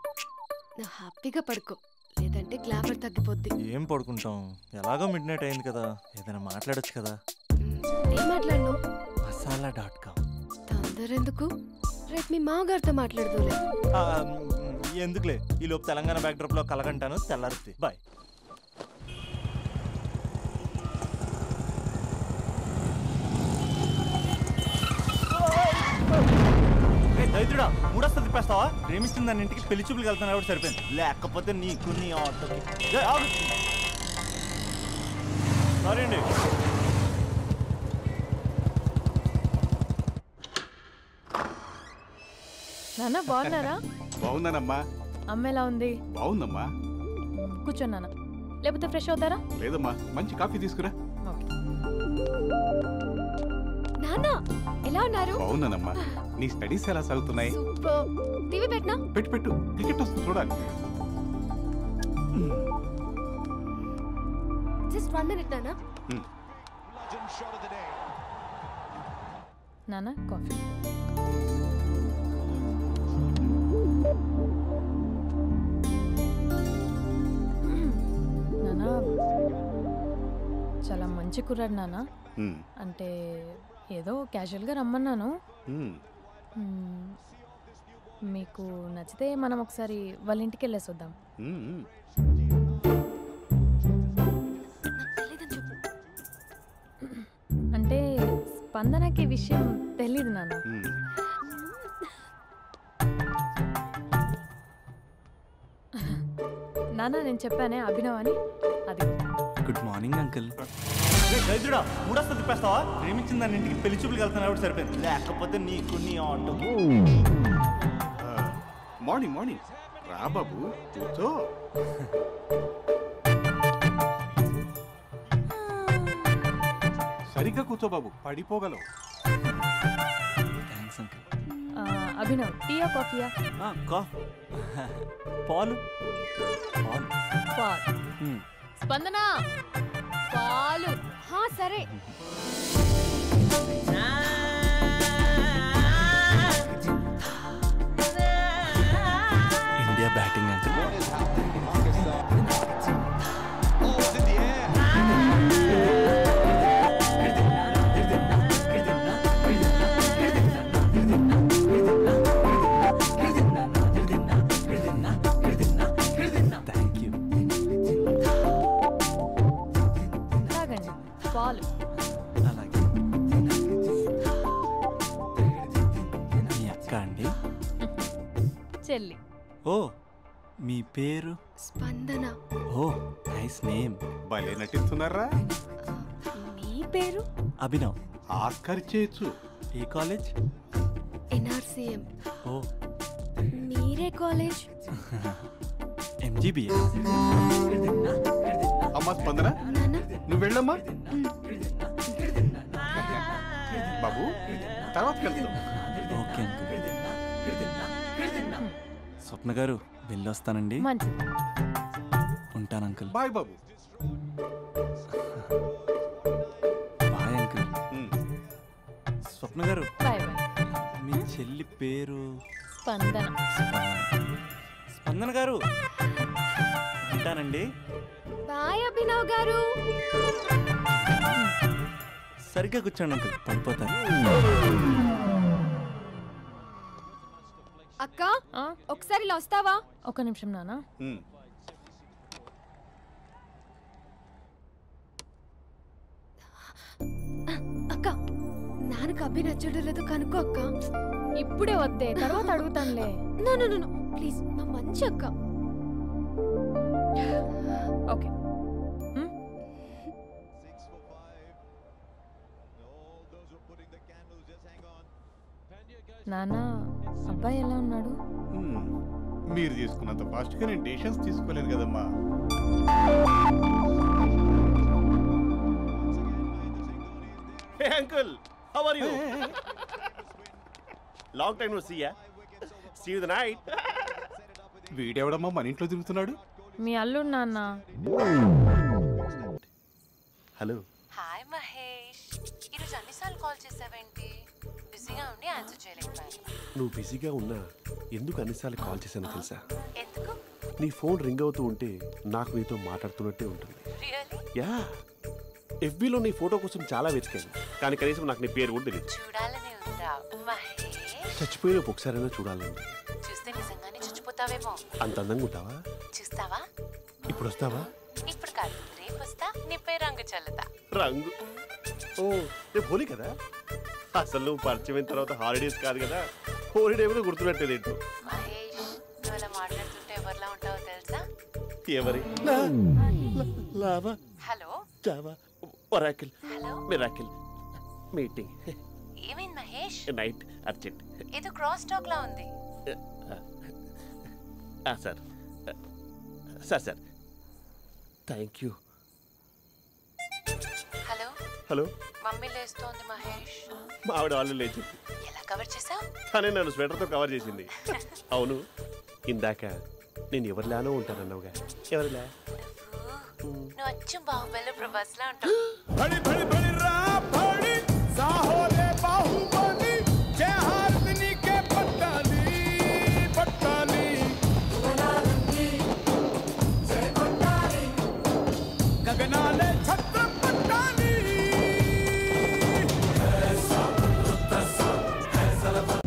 నువ్వు హ్యాపీగా పడుకో, లేదంటే గ్లామర్ తగ్గిపోద్ది. ఏం పడుకుంటాం, ఎలాగో మిడ్ నైట్ అయింది కదా, ఏదైనా మాట్లాడొచ్చు కదా. ఏం మాట్లాడను? masala.com. తొందర ఎందుకు? రేపు మీ మామగారితో మాట్లాడదులే. ఎందుకులే, ఈ లోపు తెలంగాణ బ్యాక్డ్రాప్ లో కలగంటాను. తెల్లారుతుంది. బాయ్. దైత్రుడా, మూడొస్తా తిప్పేస్తావా? ప్రేమిస్తుంది దాని ఇంటికి పెళ్లి చూపులు వెళ్తాను కాబట్టి సరిపోయింది. లేకపోతే నీకు నీ ఆటోకి. సారీ అండి. నాన్న బాగున్నారా? బాగున్నానమ్మా. అమ్మ ఎలా ఉంది? బాగుందమ్మా. కూర్చోండి నాన్న, లేకపోతే ఫ్రెష్ అవుతారా? లేదమ్మా, మంచి కాఫీ తీసుకురా. నాన్న ఎలా ఉన్నారు? బాగున్నానమ్మా. నీ స్టడీస్ ఎలా సాగుతున్నాయి? సూపర్. టీవీ పెట్టనా? పెట్టు, క్రికెట్ వస్తుంది చూడాలి. జస్ట్ 1 minute నాన్న. నాన్న కాఫీ. నాన్న చాలా మంచి కుర్రాడు నాన్న. అంటే ఏదో క్యాజువల్గా రమ్మన్నాను. మీకు నచ్చితే మనం ఒకసారి వాళ్ళ ఇంటికి వెళ్ళేసి వద్దాం. అంటే స్పందనకి విషయం తెలీదు నాన్న. నాన్న నేను చెప్పానే అభినవ్ అని, అది. Good morning uncle. గైజుడా మూడొస్తా తిప్పేస్తావా? ప్రేమించిన దాని ఇంటికి పెళ్లి చూపులు వెళ్తాను కాబట్టి సరిపోయింది, లేకపోతే నీకు నీ ఆటో. మార్నింగ్ మార్నింగ్ రా బాబు, కూర్చో. సరిగ్గా కూర్చో బాబు, పడిపోగలవు. Thanks uncle. అభినవ్ టీయా కాఫీయా? పాలు. పాలు. స్పందన పాలు. సరే. India batting uncle. పాలు. అలాగే. మీ అక్క అండి? చెల్లి. ఓ, మీ పేరు? స్పందన. ఓ, నైస్ నేమ్. భలే నటిస్తున్నారా? మీ పేరు? అభినవ్. ఆస్కర్ చేయొచ్చు. ఏ కాలేజ్? NRCM. ఓ, మీరే కాలేజ్? MGBA. అమ్మా స్పందన, నువ్వు వెళ్ళమ్మా. బాబు తర్వాత వెళ్తాం. Okay uncle. స్వప్న గారు వెళ్ళొస్తానండి. ఉంటాను అంకుల్. బాయ్ బాబు. Bye uncle. స్వప్న గారు, మీ చెల్లి పేరు? స్పందన. స్పందన గారు ఉంటానండి. బాయ్ అభినవ్ గారు. సరిగ్గా కూర్చోండి అంకుల్, పడిపోతారు. అక్క ఒకసారి ఇలా వస్తావా? ఒక నిమిషం నాన్న. అక్క నాన్నకు అభి నచ్చడం లేదో కనుక్కో అక్క. ఇప్పుడే వద్దే, తర్వాత అడుగుతానులే. నో నో నో ప్లీజ్, నా మంచి అక్క. ఓకే. నాన్న అబ్బాయి ఎలా ఉన్నాడు? మీరు తీసుకున్నంత ఫాస్ట్గా నేను డెసిషన్స్ తీసుకోలేదు కదమ్మా. Hey uncle, how are you? Long time no see ya. See you the night. వీడెవడమ్మా మన ఇంట్లో తిరుగుతున్నాడు? మీ అల్లుడు నాన్న. హలో. హాయ్ మహేష్, ఈరోజు అన్నిసార్లు కాల్ చేసావేంటి? బిజీగా ఉండి ఆన్సర్ చేయలేకపోయాను. నువ్వు బిజీగా ఉన్నా ఎందుకు అన్నిసార్లు కాల్ చేశానో తెలుసా? ఎందుకు? నీ ఫోన్ రింగ్ అవుతూ ఉంటే నాకు నీతో మాట్లాడుతున్నట్టే ఉంటుంది. యా, FBలో నీ ఫోటో కోసం చాలా వెతికాను, కానీ కనీసం నాకు నీ పేరు కూడా తెలియదు. చూడాలని ఉందా మహేష్? చచ్చిపోయిన ఒకసారైనా చూడాలని. చూస్తే నిజంగానే చచ్చిపోతావేమో. అంత అందంగా ఉంటావా? చూస్తావా? ఇప్పుడు వస్తావా? ఇప్పుడు కాదు, రేపు వస్తా, నీపై రంగు చల్లుతా. రంగు? ఓ, రేపు హోలీ కదా. అసలు నువ్వు పరిచయం తర్వాత హాలిడేస్ కాదు కదా, హోలిడే కూడా గుర్తున్నట్టేది ఏంటో. మహేష్, నువ్వు అలా మాట్లాడుతుంటే ఎవరిలా ఉంటావో తెలుసా? ఎవరి? Lava? Hello. Java? Oracle? Hello. Miracle? Meeting? ఏమైంది మహేష్? Night urgent. ఏదో క్రాస్ టాక్ లా ఉంది. Sir sir sir thank you. Hello. Hello. Mummy లేస్తోంది మహేష్. మా ఆవిడ వాళ్ళు లేచి ఎలా కవర్ చేసావు? తనే నన్ను స్వెటర్తో కవర్ చేసింది. అవును, ఇందాక నేను ఎవరిలానో ఉంటానన్నావుగా, ఎవరిలా? నువ్వు అచ్చం బాహుబలి ప్రభాస్ లా ఉంటావు.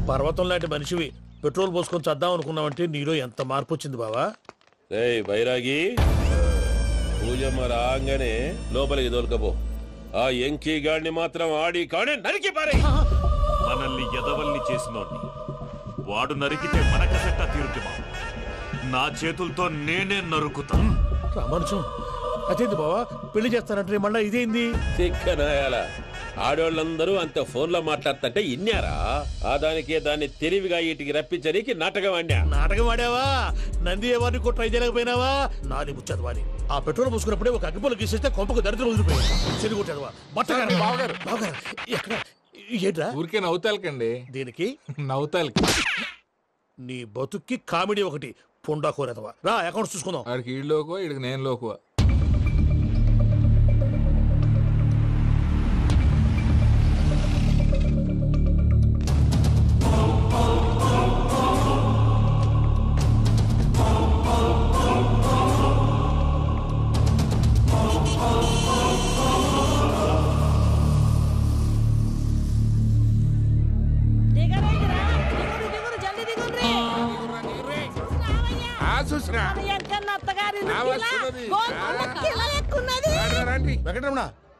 పర్వతం లాంటి మనిషివి, పెట్రోల్ పోసుకొని చద్దాం అనుకున్నావంటే నీలో ఎంత మార్పు వచ్చింది బావా. రేయ్ బైరాగి, పూజమ్మ రాగానే లోపలికి దొరకపో. ఆ ఎంకీ గాడిని మాత్రం ఆడి కాడే నరికి పారే. మనల్ని ఎదవల్ని చేసినోడ్ని వాడు నరికితే మనకసెట్టా తీరుతుమా? నా చేతులతో నేనే నరుకుతా. రామానుజం అదేంది బావా, పెళ్లి చేస్తానంటే మళ్ళా ఇదేంది? చిక్కనాయాల ఆడోళ్ళందరూ అంత ఫోన్లో మాట్లాడుతుంటే ఇన్నారా? ఆ దానికే దాన్ని తెలివిగా వీటికి రప్పించడానికి నాటకం ఆడా. నాటకం ఆడావా? నంది ఎవరిని కూడా ట్రై చేయలేకపోయినావా? నాది ముచ్చదు వాని. ఆ పెట్రోల్ పోసుకున్నప్పుడే ఒక అగ్గిపొల గీసేస్తే కొంపకు దరిద్రం వదిలిపోయింది. చెరుగు కొట్టాడువా? బావగారు ఎక్కడ ఏంట్రా? ఊరికే నవ్వుతాలకండి. దీనికి నవ్వుతాలకి నీ బతుక్కి కామెడీ ఒకటి. పొండా కోరేదవా? రా అకౌంట్స్ చూసుకుందాం. ఆడికి ఈడులోకో ఇడికి నేను లోకువా.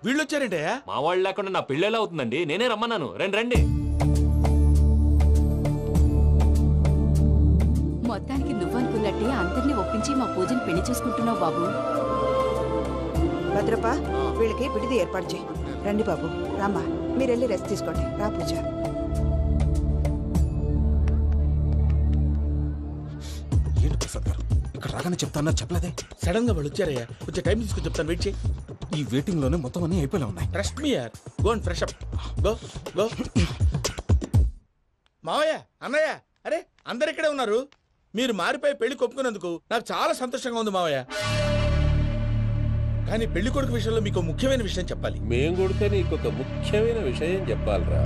వీళ్ళు వచ్చారంటే మా వాళ్ళు లేకుండా నా పెళ్ళేలా అవుతుందండి. నేనే రమ్మన్నాను. రండి రండి. మొత్తానికి నువ్వనుకున్నట్టే అందరినీ ఒప్పించి మా పూజని పెళ్లి చేసుకుంటున్నావు బాబు. భద్రప్ప, వీళ్ళకి విడిది ఏర్పాటు చేయి. రండి బాబు, రామ్మా, మీరు వెళ్ళి రెస్ట్ తీసుకోండి. రా పూజ. ఏంటి ప్రసాద్ గారు ఇక్కడ రాగానే చెప్తాను చెప్పలేదే? సడన్ గా వాళ్ళు వచ్చారయ్యా, కొంచెం టైం తీసుకుని చెప్తాను. వెయిట్ చేయి. ఈ వెయిటింగ్ లోనే మొత్తం అన్ని అయిపోయి ఉన్నాయి. ట్రస్ట్ మీ యార్. Go and fresh up. Go go. మావయ్య, అన్నయ్య, అరే అందరు ఇక్కడే ఉన్నారు. మీరు మారిపోయి పెళ్లి కొప్పుకున్నందుకు నాకు చాలా సంతోషంగా ఉంది మావయ్య. కానీ పెళ్లి కొడుకు విషయంలో మీకు ముఖ్యమైన విషయం చెప్పాలి. మేం కొడితే నీకు ఒక ముఖ్యమైన విషయం చెప్పాలరా.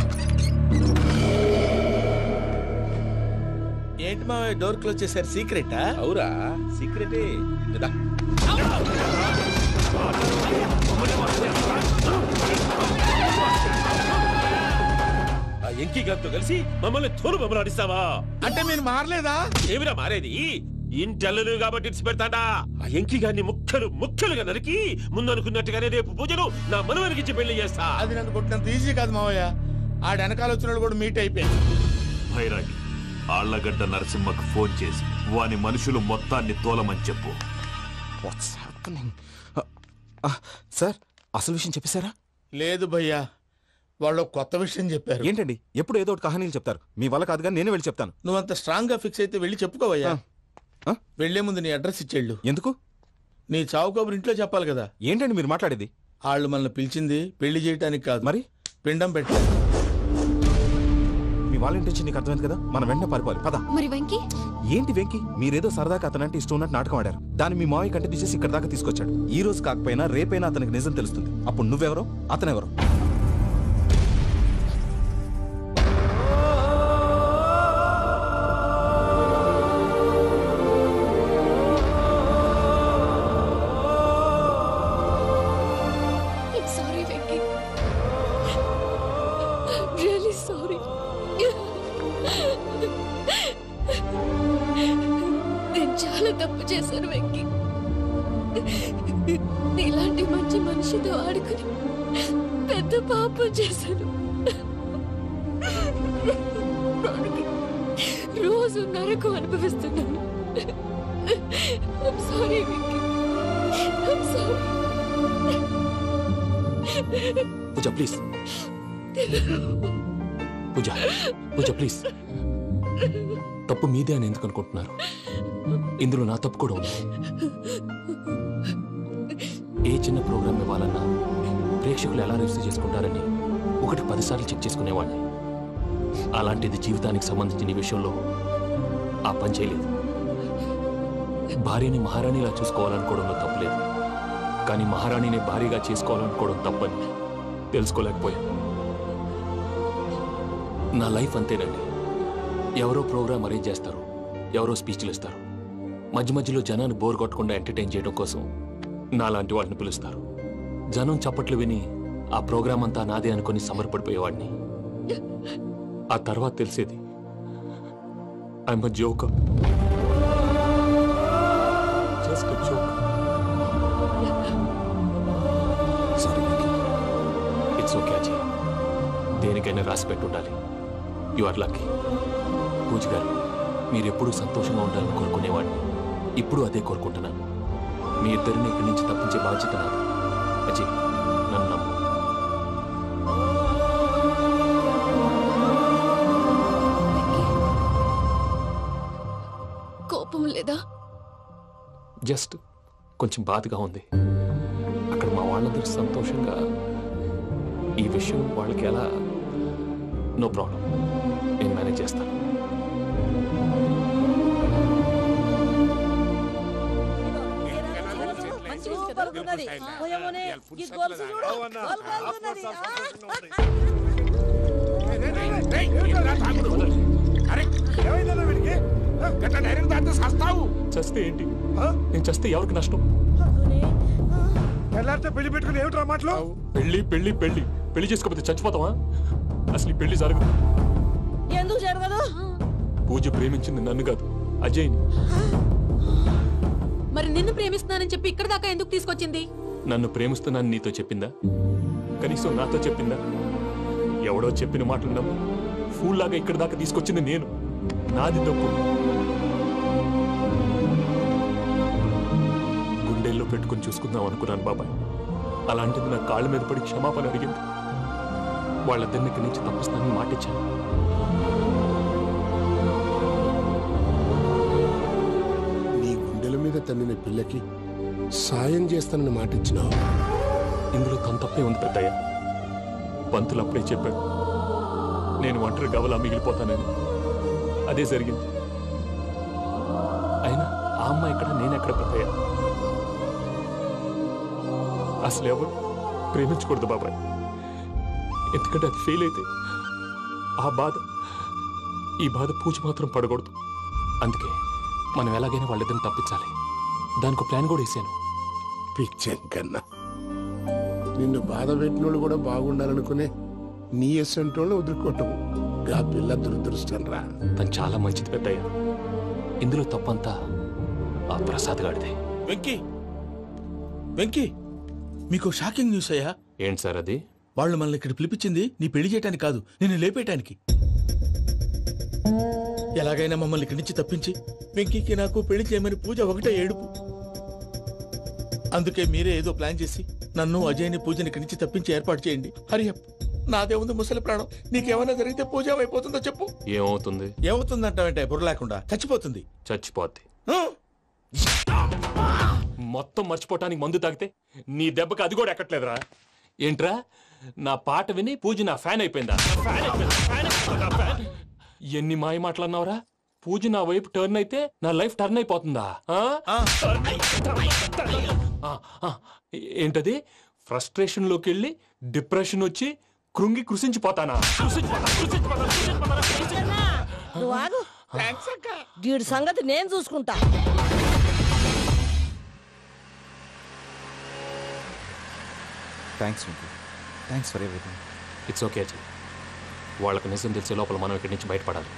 ఏంటి మావయ్య డోర్ క్లోజ్ చేశారు? సీక్రెటా? అవురా, సీక్రెటే. ఆ ఎంకీ గారితో కలిసి మమ్మల్ని తోలు బొమ్మలాడిస్తావా? అంటే మీరు మారలేదా? ఏమిరా మారేది? ఇంటల్లు కాబట్టి ఇడిచి పెడతాడా? ఆ ఎంకీ గారిని ముక్కలుగా నరికి ముందనుకున్నట్టుగానే రేపు పూజను నా మనవనికిచ్చి పెళ్లి చేస్తా. అది నన్ను కొట్టినంత ఈజీ కాదు మావయ్య. ఆ వెనకాల వచ్చిన కూడా మీట్ అయిపోయింది. భైరాగి, ఆళ్లగడ్డ నరసింహకు ఫోన్ చేసి వాని మనుషులు మొత్తాన్ని తోలమని చెప్పు. సార్, అసలు విషయం చెప్పేశారా? లేదు భయ్యా, వాళ్ళు కొత్త విషయం చెప్పారు. ఏంటండి ఎప్పుడు ఏదో ఒకటి కహానీలు చెప్తారు? మీ వల్ల కాదు కానీ నేనే వెళ్ళి చెప్తాను. నువ్వంత స్ట్రాంగ్ గా ఫిక్స్ అయితే వెళ్ళి చెప్పుకోవయ్యా. వెళ్లే ముందు నీ అడ్రస్ ఇచ్చేళ్ళు. ఎందుకు? నీ చావు కబురు ఇంట్లో చెప్పాలి కదా. ఏంటండి మీరు మాట్లాడేది? వాళ్ళు మనల్ని పిలిచింది పెళ్లి చేయటానికి కాదు, మరి పిండం పెట్టాలి. మీ వాళ్ళ ఇంటి నీకు అర్థమైంది కదా, మనం వెంటనే పారిపోవాలి. పద. మరి వెంకీ? ఏంటి వెంకీ? మీరేదో సరదాగా అతనంటే ఇష్టం ఉన్నట్టు నాటకం ఆడారు. దాన్ని మీ మావయ్య కంటే తీసేసి ఇక్కడ దాకా తీసుకొచ్చాడు. ఈ రోజు కాకపోయినా రేపైనా అతనికి నిజం తెలుస్తుంది. అప్పుడు నువ్వెవరో అతనెవరో. తప్పు చేశాను వెంకీ. ఇలాంటి మంచి మనిషితో ఆడుకుని పెద్ద పాపం చేశాను. రోజు నరకం అనుభవిస్తున్నాను. Sorry Venky, Pooja please. Pooja please. తప్పు మీదే అని ఎందుకు అనుకుంటున్నారు? ఇందులో నా తప్పు కూడా ఉంది. ఏ చిన్న ప్రోగ్రామ్ ఇవ్వాలన్నా ప్రేక్షకులు ఎలా రిసీవ్ చేసుకుంటారని 1-10 సార్లు చెక్ చేసుకునేవాడిని. అలాంటిది జీవితానికి సంబంధించిన విషయంలో ఆ పని చేయలేదు. భార్యని మహారాణిలా చూసుకోవాలనుకోవడంలో తప్పులేదు, కానీ మహారాణిని భార్యగా చేసుకోవాలనుకోవడం తప్పని తెలుసుకోలేకపోయాను. నా లైఫ్ అంతేనండి. ఎవరో ప్రోగ్రామ్ అరేంజ్ చేస్తారు, ఎవరో స్పీచ్లు ఇస్తారు, మధ్య మధ్యలో జనాన్ని బోర్ కొట్టకుండా ఎంటర్టైన్ చేయడం కోసం నాలాంటి వాళ్ళని పిలుస్తారు. జనం చప్పట్లు విని ఆ ప్రోగ్రాం అంతా నాదే అనుకుని సమర్పడిపోయేవాడిని. ఆ తర్వాత తెలిసేది I'm a joker. Just a joke. Sorry, it's okay Ajay. దేనికైనా రాసి పెట్టుండాలి. You are lucky. Pooja garu, మీరు ఎప్పుడూ సంతోషంగా ఉండాలని కోరుకునేవాడిని. ఇప్పుడు అదే కోరుకుంటున్నాను. మీ ఇద్దరిని ఇక్కడి నుంచి తప్పించే బాధ్యత నాది. అజయ్, నన్ను నమ్ము. కోపం లేదా? జస్ట్ కొంచెం బాధగా ఉంది. అక్కడ మా వాళ్ళందరూ సంతోషంగా ఈ విషయం వాళ్ళకి ఎలా. నో ప్రాబ్లం, నేను మేనేజ్ చేస్తాను. చస్తే ఏంటి? నేను చస్తే ఎవరికి నష్టం? పెళ్లి పెట్టుకుని ఏమిట్రా మాటలు? పెళ్లి పెళ్లి పెళ్లి పెళ్లి చేసుకోకపోతే చచ్చిపోతావా? అసలు ఈ పెళ్లి జరగదు. ఎందుకు జరగదు? పూజ ప్రేమించింది నన్ను కాదు, అజయ్ని. మరి నిన్ను ప్రేమిస్తున్నానని చెప్పి ఇక్కడ దాకా ఎందుకు తీసుకొచ్చింది? నన్ను ప్రేమిస్తున్నాను నీతో చెప్పిందా? కనీసం నాతో చెప్పిందా? ఎవడో చెప్పిన మాటలు నమ్ము ఫూల్ లాగా ఇక్కడ దాకా తీసుకొచ్చింది నేను. నాది తప్పు. గుండెల్లో పెట్టుకుని చూసుకుందాం అనుకున్నాను బాబాయ్. అలాంటిది నా కాళ్ళ మీద పడి క్షమాపణ అడిగింది. వాళ్ళిద్దరిని ఇక్కడి నుంచి తప్పిస్తానని మాటిచ్చాను. నీ గుండెల మీద తన్నిన పిల్లకి సాయం చేస్తానని మాటిచ్చినావు. ఇందులో తన తప్పే ఉంది పెద్దయ్య. పంతులు అప్పుడే చెప్పాడు నేను ఒంటరి గవలా మిగిలిపోతానని. అదే జరిగింది. అయినా ఆ అమ్మాయి ఎక్కడ, నేనెక్కడ పెద్దయ్య? అసలు ఎవరు ప్రేమించకూడదు బాబాయ్. ఎందుకంటే అది ఫెయిల్ అయితే ఆ బాధ, ఈ బాధ పూజ మాత్రం పడకూడదు. అందుకే మనం ఎలాగైనా వాళ్ళిద్దరిని తప్పించాలి. దానికి ప్లాన్ కూడా వేసాను. పిచ్చం కన్నా నిన్ను బాధ పెట్టినోళ్ళు కూడా బాగుండాలనుకునే నీ ఎస్సంటోళ్ళు వదులుకోవటం ఆ పిల్ల దురదృష్టం రా. తను చాలా మంచిది పెద్దయ్య. ఇందులో తప్పంతా ఆ ప్రసాద్ గాడిదే. వెంకీ, వెంకీ, మీకు షాకింగ్ న్యూస్ అయ్యా. ఏంటి సార్ అది? వాళ్ళు మనల్ని ఇక్కడ పిలిపించింది నీ పెళ్లి చేయటానికి కాదు, నిన్ను లేపేయటానికి. ఎలాగైనా మమ్మల్ని ఇక్కడి నుంచి తప్పించి వెంకీకి నాకు పెళ్లి చేయమని పూజ ఒకటే ఏడుపు. అందుకే మీరే ఏదో ప్లాన్ చేసి నన్ను అజయ్ని పూజని ఇక్కడి నుంచి తప్పించి ఏర్పాటు చేయండి. హరియప్, నాదే ఉంది ముసలి ప్రాణం. నీకేమైనా జరిగితే పూజ అయిపోతుందో చెప్పు. ఏమవుతుంది? ఏమవుతుందంటావంటే బుర్ర లేకుండా చచ్చిపోతుంది. చచ్చిపోద్ది. మొత్తం మర్చిపోవటానికి మందు తాగితే నీ దెబ్బకి అది కూడా ఎక్కట్లేదురా. ఏంట్రా, నా పాట విని పూజ నా ఫ్యాన్ అయిపోయిందా? ఎన్ని మాయ మాటలన్నావురా? పూజ నా వైపు టర్న్ అయితే నా లైఫ్ టర్న్ అయిపోతుందా? ఏంటది? ఫ్రస్ట్రేషన్ లోకి వెళ్ళి డిప్రెషన్ వచ్చి కృంగి కృషించిపోతానా? వీడి సంగతి నేను చూసుకుంటా. Thanks for everything. It's okay Ajay. వాళ్ళకి నిజం తెలిసే లోపల మనం ఇక్కడి నుంచి బయటపడాలి.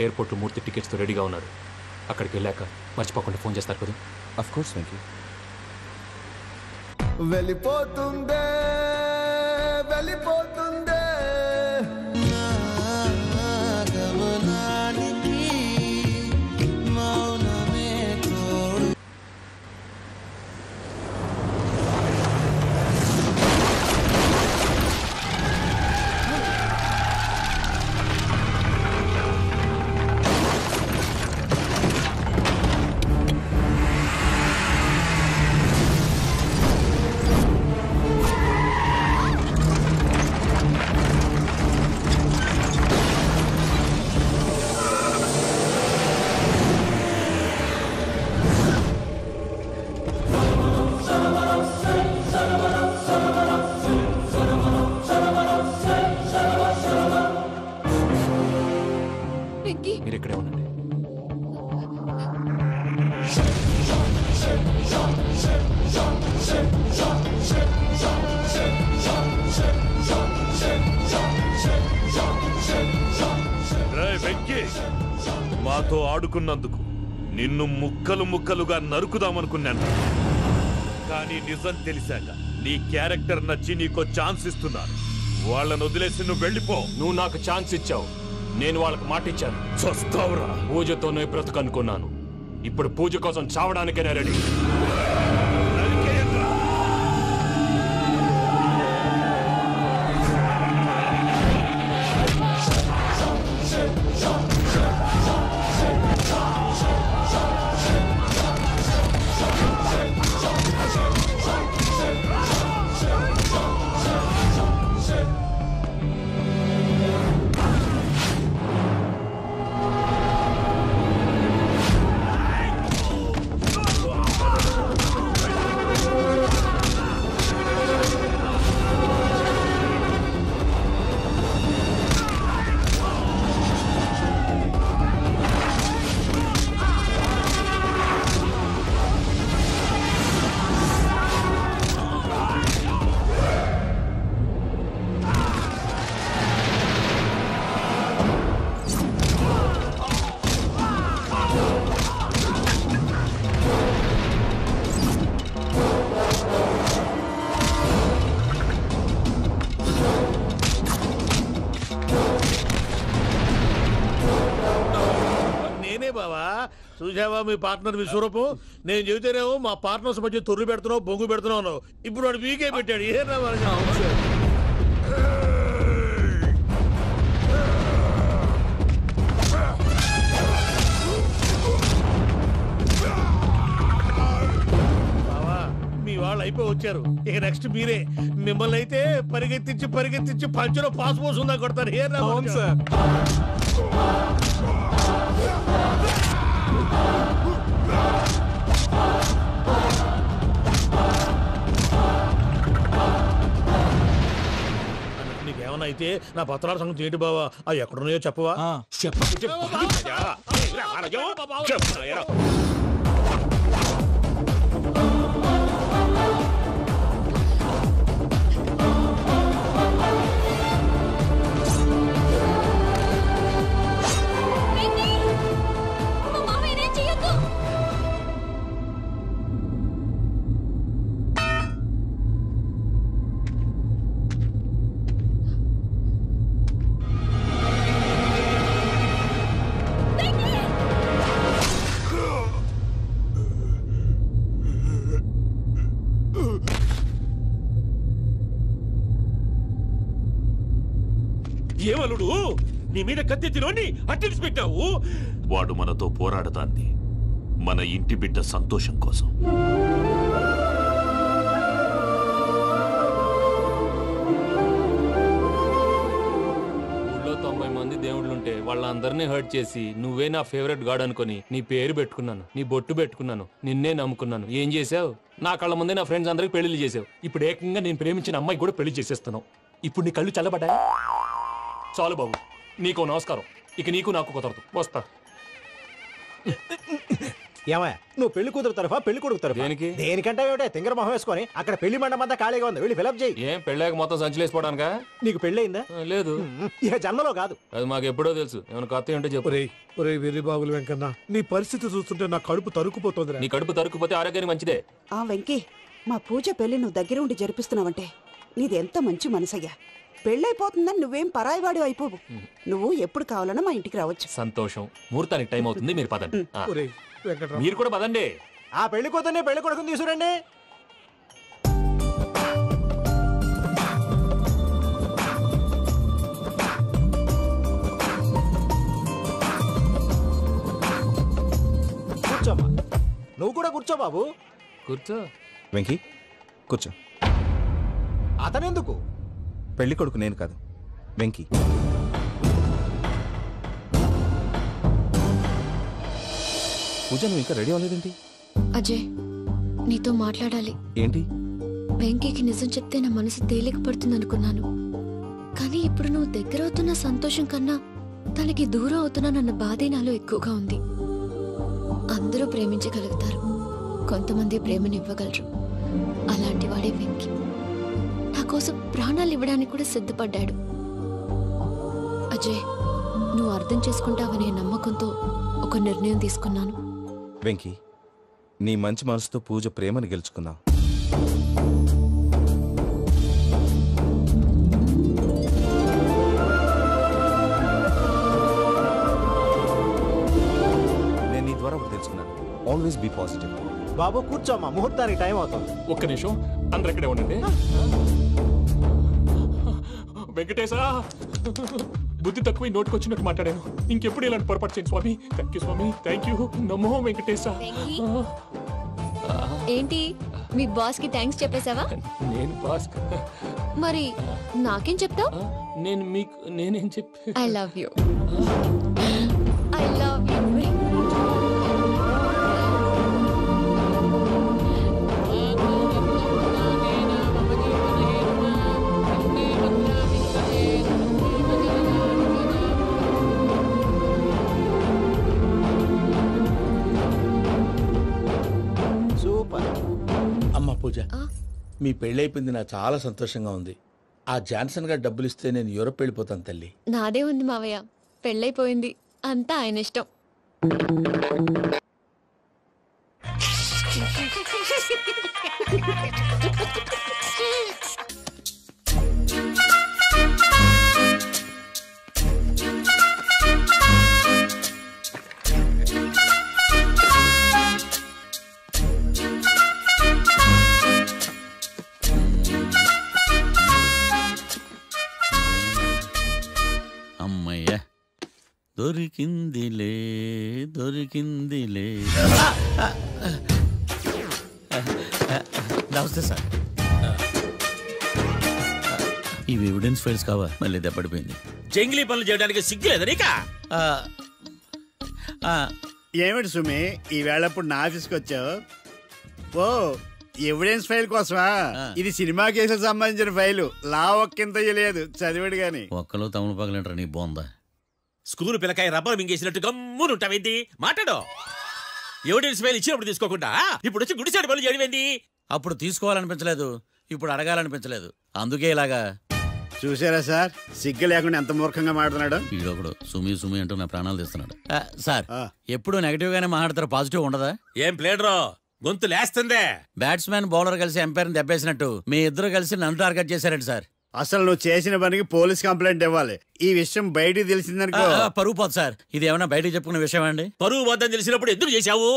ఎయిర్పోర్ట్లో మూర్తి టికెట్స్తో రెడీగా ఉన్నాడు. అక్కడికి వెళ్ళాక మర్చిపోకుండా ఫోన్ చేస్తారు కదా. Of course Venky. వెళ్ళిపోతుందే వెళ్ళిపోతుందే గమనానికి మౌనమే తోడు. నాతో ఆడుకున్నందుకు నిన్ను ముక్కలు ముక్కలుగా నరుకుదామనుకున్నాను. కానీ నిజం తెలిసాక నీ క్యారెక్టర్ నచ్చి నీకో ఛాన్స్ ఇస్తున్నాను. వాళ్ళను వదిలేసి నువ్వు వెళ్ళిపో. నువ్వు నాకు ఛాన్స్ ఇచ్చావు, నేను వాళ్ళకి మాట ఇచ్చాను. చస్తావురా. పూజతోనే బ్రతుకనుకున్నాను, ఇప్పుడు పూజ కోసం చావడానికైనా రెడీ. చూసావా మీ పార్ట్నర్ విశ్వరూపం? నేను చెబితేనేమో మా పార్ట్నర్స్ మధ్య తొర్రు పెడుతున్నావు, బొంగు పెడుతున్నావు. ఇప్పుడు వాడు మీకే పెట్టాడు. ఏ బావా, మీ వాళ్ళు అయిపోయి వచ్చారు. ఇక నెక్స్ట్ మీరే. మిమ్మల్ని అయితే పరిగెత్తించి పరిగెత్తించి పంచలో పాస్ పోసుందా కొడతారు. ఏ సార్ నీకేమన్నా అయితే నా పత్రాల సంగతి ఏంటి బావా? అవి ఎక్కడున్నాయో చెప్పవా? ఏమలుడు, నీ మీద కత్తెత్తిలోని అట్టెలిసి పెట్టావు. వాడు మనతో పోరాడతాన్ని మన ఇంటి బిడ్డ సంతోషం కోసం. ఊళ్ళో 90 మంది దేవుళ్ళుంటే వాళ్ళందరినీ హర్ట్ చేసి నువ్వే నా ఫేవరెట్ గాడ్ అనుకుని నీ పేరు పెట్టుకున్నాను, నీ బొట్టు పెట్టుకున్నాను, నిన్నే నమ్ముకున్నాను. ఏం చేసావు? నా కళ్ళ ముందే నా ఫ్రెండ్స్ అందరికి పెళ్లి చేసావు. ఇప్పుడు ఏకంగా నేను ప్రేమించిన అమ్మాయి కూడా పెళ్లి చేసేస్తున్నావు. ఇప్పుడు నీ కళ్ళు చల్లబడ్డాయి. చాలు బాబు, నీకు నమస్కారం. ఇక నీకు నాకు కుదరదు. వస్తా. ఏమయ్యా, నువ్వు పెళ్లి కూతురు తరఫా పెళ్లి కొడుకు తరఫా? దేనికంటే తింగర మొహం వేసుకొని అక్కడ పెళ్లి మండపం అంతా ఖాళీగా ఉంది, వెళ్ళి ఫిలప్ చేయి. ఏం పెళ్ళాక మొత్తం సంచలేసిపోవడానికా? నీకు పెళ్ళయిందా? లేదు. ఇక జన్మలో కాదు. అది మాకు ఎప్పుడో తెలుసు. ఏమైనా కొత్త ఉంటే చెప్పు. ఒరే వెర్రి బాబులు వెంకన్న, నీ పరిస్థితి చూస్తుంటే నా కడుపు తరుక్కుపోతుంది. నీ కడుపు తరుక్కుపోతే ఆరోగ్యానికి మంచిదే. ఆ వెంకీ, మా పూజ పెళ్లి నువ్వు దగ్గర ఉండి జరిపిస్తున్నావంటే నీది ఎంత మంచి మనసయ్యా. పెళ్ళైపోతుందని నువ్వేం పరాయివాడి అయిపోవు. నువ్వు ఎప్పుడు కావాలన్నా మా ఇంటికి రావచ్చు. సంతోషం. ముహూర్తానికి టైం అవుతుంది, మీరు పదండి. మీరు కూడా పదండి. ఆ పెళ్లి కూతుర్ని పెళ్లి కొడుకుని తీసుకురండి. కూర్చోమ్మా. నువ్వు కూడా కూర్చో బాబు. కూర్చో. వెంకీ కూర్చో. అతనెందుకు? పెళ్లి కొడుకు నేను కాదు, వెంకీ. పూజ, నువ్వు ఇంకా రెడీ అవ్వలేదేంటి? అజయ్, నీతో మాట్లాడాలి. ఏంటి? వెంకీకి నిజం చెప్తే నా మనసు తేలిక పడుతుంది అనుకున్నాను. కానీ ఇప్పుడు నువ్వు దగ్గర అవుతున్న సంతోషం కన్నా తనకి దూరం అవుతున్నానన్న బాధే నాలో ఎక్కువగా ఉంది. అందరూ ప్రేమించగలుగుతారు, కొంతమంది ప్రేమనివ్వగలరు. అలాంటి వాడే వెంకీ. నా కోసం ప్రాణాలు ఇవ్వడానికి కూడా సిద్ధపడ్డాడు. అజయ్, నువ్వు అర్థం చేసుకుంటావనే నమ్మకంతో ఒక నిర్ణయం తీసుకున్నాను. వెంకీ, నీ మంచి మనసుతో పూజ ప్రేమని గెలుచుకుందాం. నేను నీ ద్వారా ఒకటి తెలుసుకున్నాను. Always be positive. బాబు కూర్చోమ్మా, ముహూర్తానికి టైం అవుతుంది. ఒక్క నిమిషం, అందరు ఇక్కడే ఉండండి. వెంకటేశా, బుద్ధి తక్కువ నోటికొచ్చినట్టు మాట్లాడాను. ఇంకెప్పుడు ఇలాంటి పొరపాటు చేయండి స్వామి. థ్యాంక్ యూ స్వామి, థ్యాంక్ యూ. నమో వెంకటేశా. ఏంటి మీ బాస్ కి థ్యాంక్స్ చెప్పేశావా? నేను బాస్ మరి నాకేం చెప్తావు? నేనేం చెప్పి I love you. I love you. అమ్మ పూజ, మీ పెళ్ళైపోయింది, నాకు చాలా సంతోషంగా ఉంది. ఆ జాన్సన్ గారు డబ్బులు ఇస్తే నేను యూరోప్ వెళ్ళిపోతాను తల్లి. నాదే ఉంది మావయ్య, పెళ్ళైపోయింది, అంతా ఆయన ఇష్టం. అమ్మయ్య, దొరికిందిలే దొరికిందిలే. నమస్తే సార్. ఇవి ఎవిడెన్స్ ఫైల్స్ కావా? మళ్ళీ దెబ్బడిపోయింది. జంగిలీ పనులు చేయడానికి సిగ్గులేదు నీక? ఏమిటి సుమి, ఈ వేళప్పుడు నా ఆఫీస్కి వచ్చావు? ఓ, ఎవిడెన్స్ ఫైల్ కోసమా? ఇది సినిమా కేసులకు సంబంధించిన ఫైలు. లా ఒక్కింత లేదు, చదివాడు గాని. ఒక్కలో తమను పగలంటారు నీ బోందా. School పిల్లకాయ rubber మింగేసినట్టు గమ్మునుంటావేంది? మాట్లాడు. ఎవిడెన్స్ ఫైల్ ఇచ్చినప్పుడు తీసుకోకుండా ఇప్పుడు వచ్చి గుడిసాడు పనులు చేయడమేంది? అప్పుడు తీసుకోవాలనిపించలేదు, ఇప్పుడు అడగాలనిపించలేదు, అందుకే ఇలాగా. చూసారా సార్, సిగ్గు లేకుండా ఎంత మూర్ఖంగా మాట్లాడుతున్నాడు. వీడొకడు సుమి సుమి అంటూ నా ప్రాణాలు తీస్తున్నాడు. సార్, ఎప్పుడు నెగటివ్ గానే మాట్లాడతారు, పాజిటివ్ ఉండదా? ఏం ప్లేడరో గొంతు లేస్తుందే. బ్యాట్స్మెన్ బౌలర్ కలిసి ఎంపైర్ దెబ్బేసినట్టు మీ ఇద్దరు కలిసి నన్ను టార్గెట్ చేశారండి సార్. అసలు నువ్వు చేసిన పనికి పోలీస్ కంప్లైంట్ ఇవ్వాలి. ఈ విషయం బయటికి తెలిసిందనుకో పరువు పోదు సార్. ఇది ఏమన్నా బయటకు చెప్పుకున్న విషయం అండి? పరువు పోద్దని తెలిసినప్పుడు ఎందుకు చేశావు?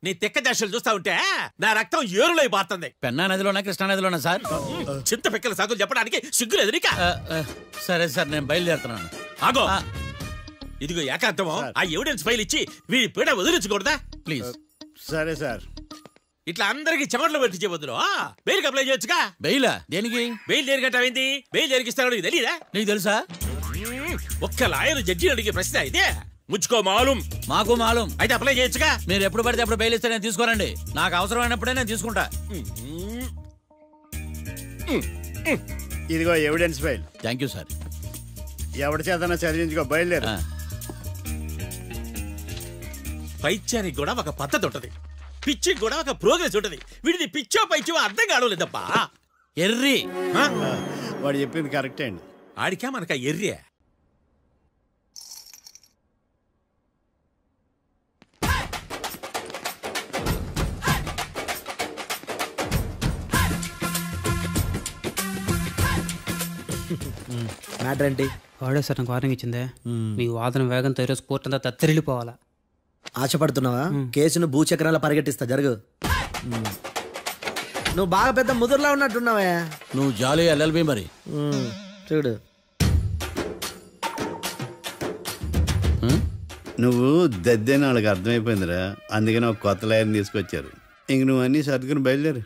నీ తెక్క దశలు చూస్తా ఉంటే నా రక్తం ఏరులై పారుతుంది. పెన్నా నదిలోనా కృష్ణా నదిలోనా సార్? చింత పిక్కల సాగులు చెప్పడానికి సిగ్గులేదు నీక? సరే సార్, నేను బయలుదేరుతున్నాను. ఆగో, ఇదిగో ఏకాంతమో ఆ ఎవిడెన్స్ ఫైల్ ఇచ్చి వీడి పీడ వదిలించకూడదా ప్లీజ్? సరే సార్. ఇట్లా అందరికి చెమటలు పెట్టించే బదులు బెయిల్కి అప్లై చేయొచ్చుగా. బెయిలా? దేనికి? బెయిల్ దేనికంటావేంది? బెయిల్ దేనికిస్తాడో నీకు తెలియదా? నీకు తెలుసా? ఒక్క లాయర్ జడ్జి అడిగే ప్రశ్న అయితే ముచ్చుకో మాలూం. మాకు మాలూం అయితే అప్లై చేయొచ్చుగా. మీరు ఎప్పుడు పడితే అప్పుడు బెయిల్ ఇస్తే నేను తీసుకోరండి. నాకు అవసరమైనప్పుడే నేను తీసుకుంటా. ఇదిగో evidence file. Thank you sir. ఎవరి చేతనా చదివించుకో, బయలుదేరు. పైత్యానికి కూడా ఒక పద్ధతి ఉంటది, పిచ్చికి కూడా ఒక ప్రోగ్రెస్ ఉంటది. వీడిది పిచ్చో పైచో అర్థం కావలేదప్పా. ఎర్రి వాడు చెప్పింది కరెక్టే అండి. ఆడికా మనక ఎర్రి. మ్యాటర్ ఏంటి? వాడే సార్ నాకు వార్నింగ్ ఇచ్చిందే. మీ వాదన వేగంతో ఈరోజు కోర్టు అంతా తత్తరిల్లిపోవాలా. ఆశపడుతున్నావా? కేసును భూచక్రాల పరిగెట్టిస్తా, జరుగు. నువ్వు బాగా పెద్ద ముదురులా ఉన్నట్టున్నావే. నువ్వు జాలి ఎల్ఎల్బి మరి. చూడు, నువ్వు దద్దేని వాళ్ళకి అర్థమైపోయిందిరా, అందుకని ఒక కొత్త లాయర్ని తీసుకొచ్చారు. ఇంక నువ్వు అన్నీ సర్దుకుని బయలుదేరు.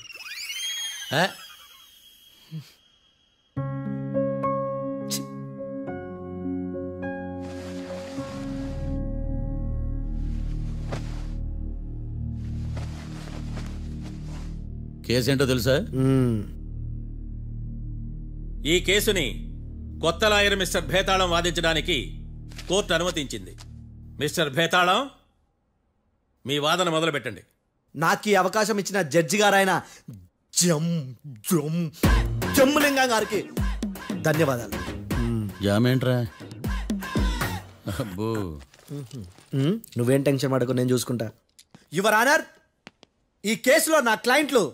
కేసేంటో తెలుసా? ఈ కేసుని కొత్త లాయర్ మిస్టర్ భేతాళం వాదించడానికి కోర్టు అనుమతించింది. మిస్టర్ భేతాళం, మీ వాదన మొదలు పెట్టండి. నాకు ఈ అవకాశం ఇచ్చిన జడ్జి గారైన జమ్ములింగం గారికి ధన్యవాదాలు. జామేంట్రా? అబ్బో, నువ్వేం టెన్షన్ పడకు, నేను చూసుకుంటా. యువర్ ఆనర్, ఈ కేసులో నా క్లయింట్లు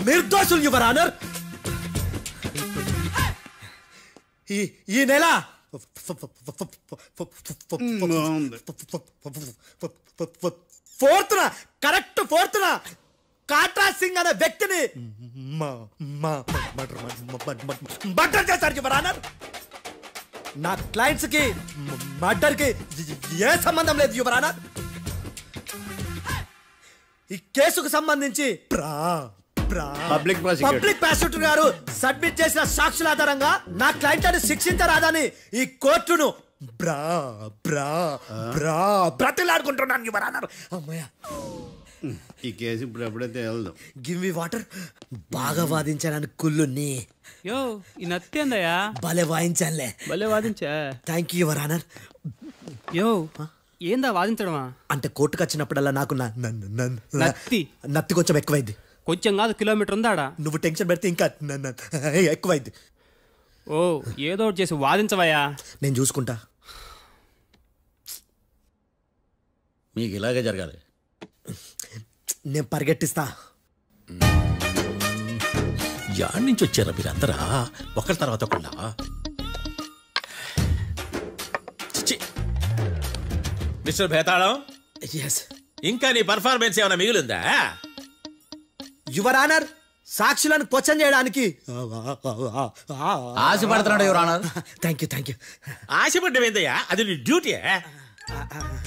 నిర్దోషులు యువర్ ఆనర్. ఈ నెల 4th correct 4th Katra Singh అనే వ్యక్తిని మర్డర్ చేశారు యువర్ ఆనర్. నా క్లయింట్స్ కి మర్డర్ కి ఏ సంబంధం లేదు యువర్ ఆనర్. ఈ కేసుకు సంబంధించి పబ్లిక్ ప్రాసిక్యూటర్ గారు సబ్మిట్ చేసిన సాక్షుల ఆధారంగా నా క్లయింట్ అని శిక్షించరాదని ఈ కోర్టును బ్రతిలాడుకుంటున్నాను యువర్ ఆనర్. అమ్మయ్య, ఈ కేసు ఇప్పుడు ఎప్పుడైతే వెళ్దాం. Give me water. బాగా వాదించానని కుళ్ళుని. యో ఈ నత్తేందయ్యా? భలే వాయించానులే. భలే వాదించా. Thank you your honour. యో ఏందా వాదించడమా? అంటే కోర్టుకు వచ్చినప్పుడల్లా నాకు నత్తి కొంచెం ఎక్కువైంది. కొంచెం కాదు, కిలోమీటర్ ఉందాడా. నువ్వు టెన్షన్ పెడితే ఇంకా ఎక్కువైంది. ఓ ఏదో ఒకటి చేసి వాదించవయ్యా. నేను చూసుకుంటా. మీకు ఇలాగే జరగాలి. నేను పరిగెట్టిస్తా. యాడ్ నుంచి వచ్చారా మీరందరా ఒకరి తర్వాత ఒకళ్ళ? మిస్టర్ భేతాళం, ఇంకా నీ పర్ఫార్మెన్స్ ఏమైనా మిగిలిందా? యువర్ ఆనర్, సాక్షులను క్వశ్చన్ చేయడానికి ఆశపడుతున్నాడు యువర్ ఆనర్. Thank you. ఆశపడ్డం ఏందయ్యా? అది నీ డ్యూటీ.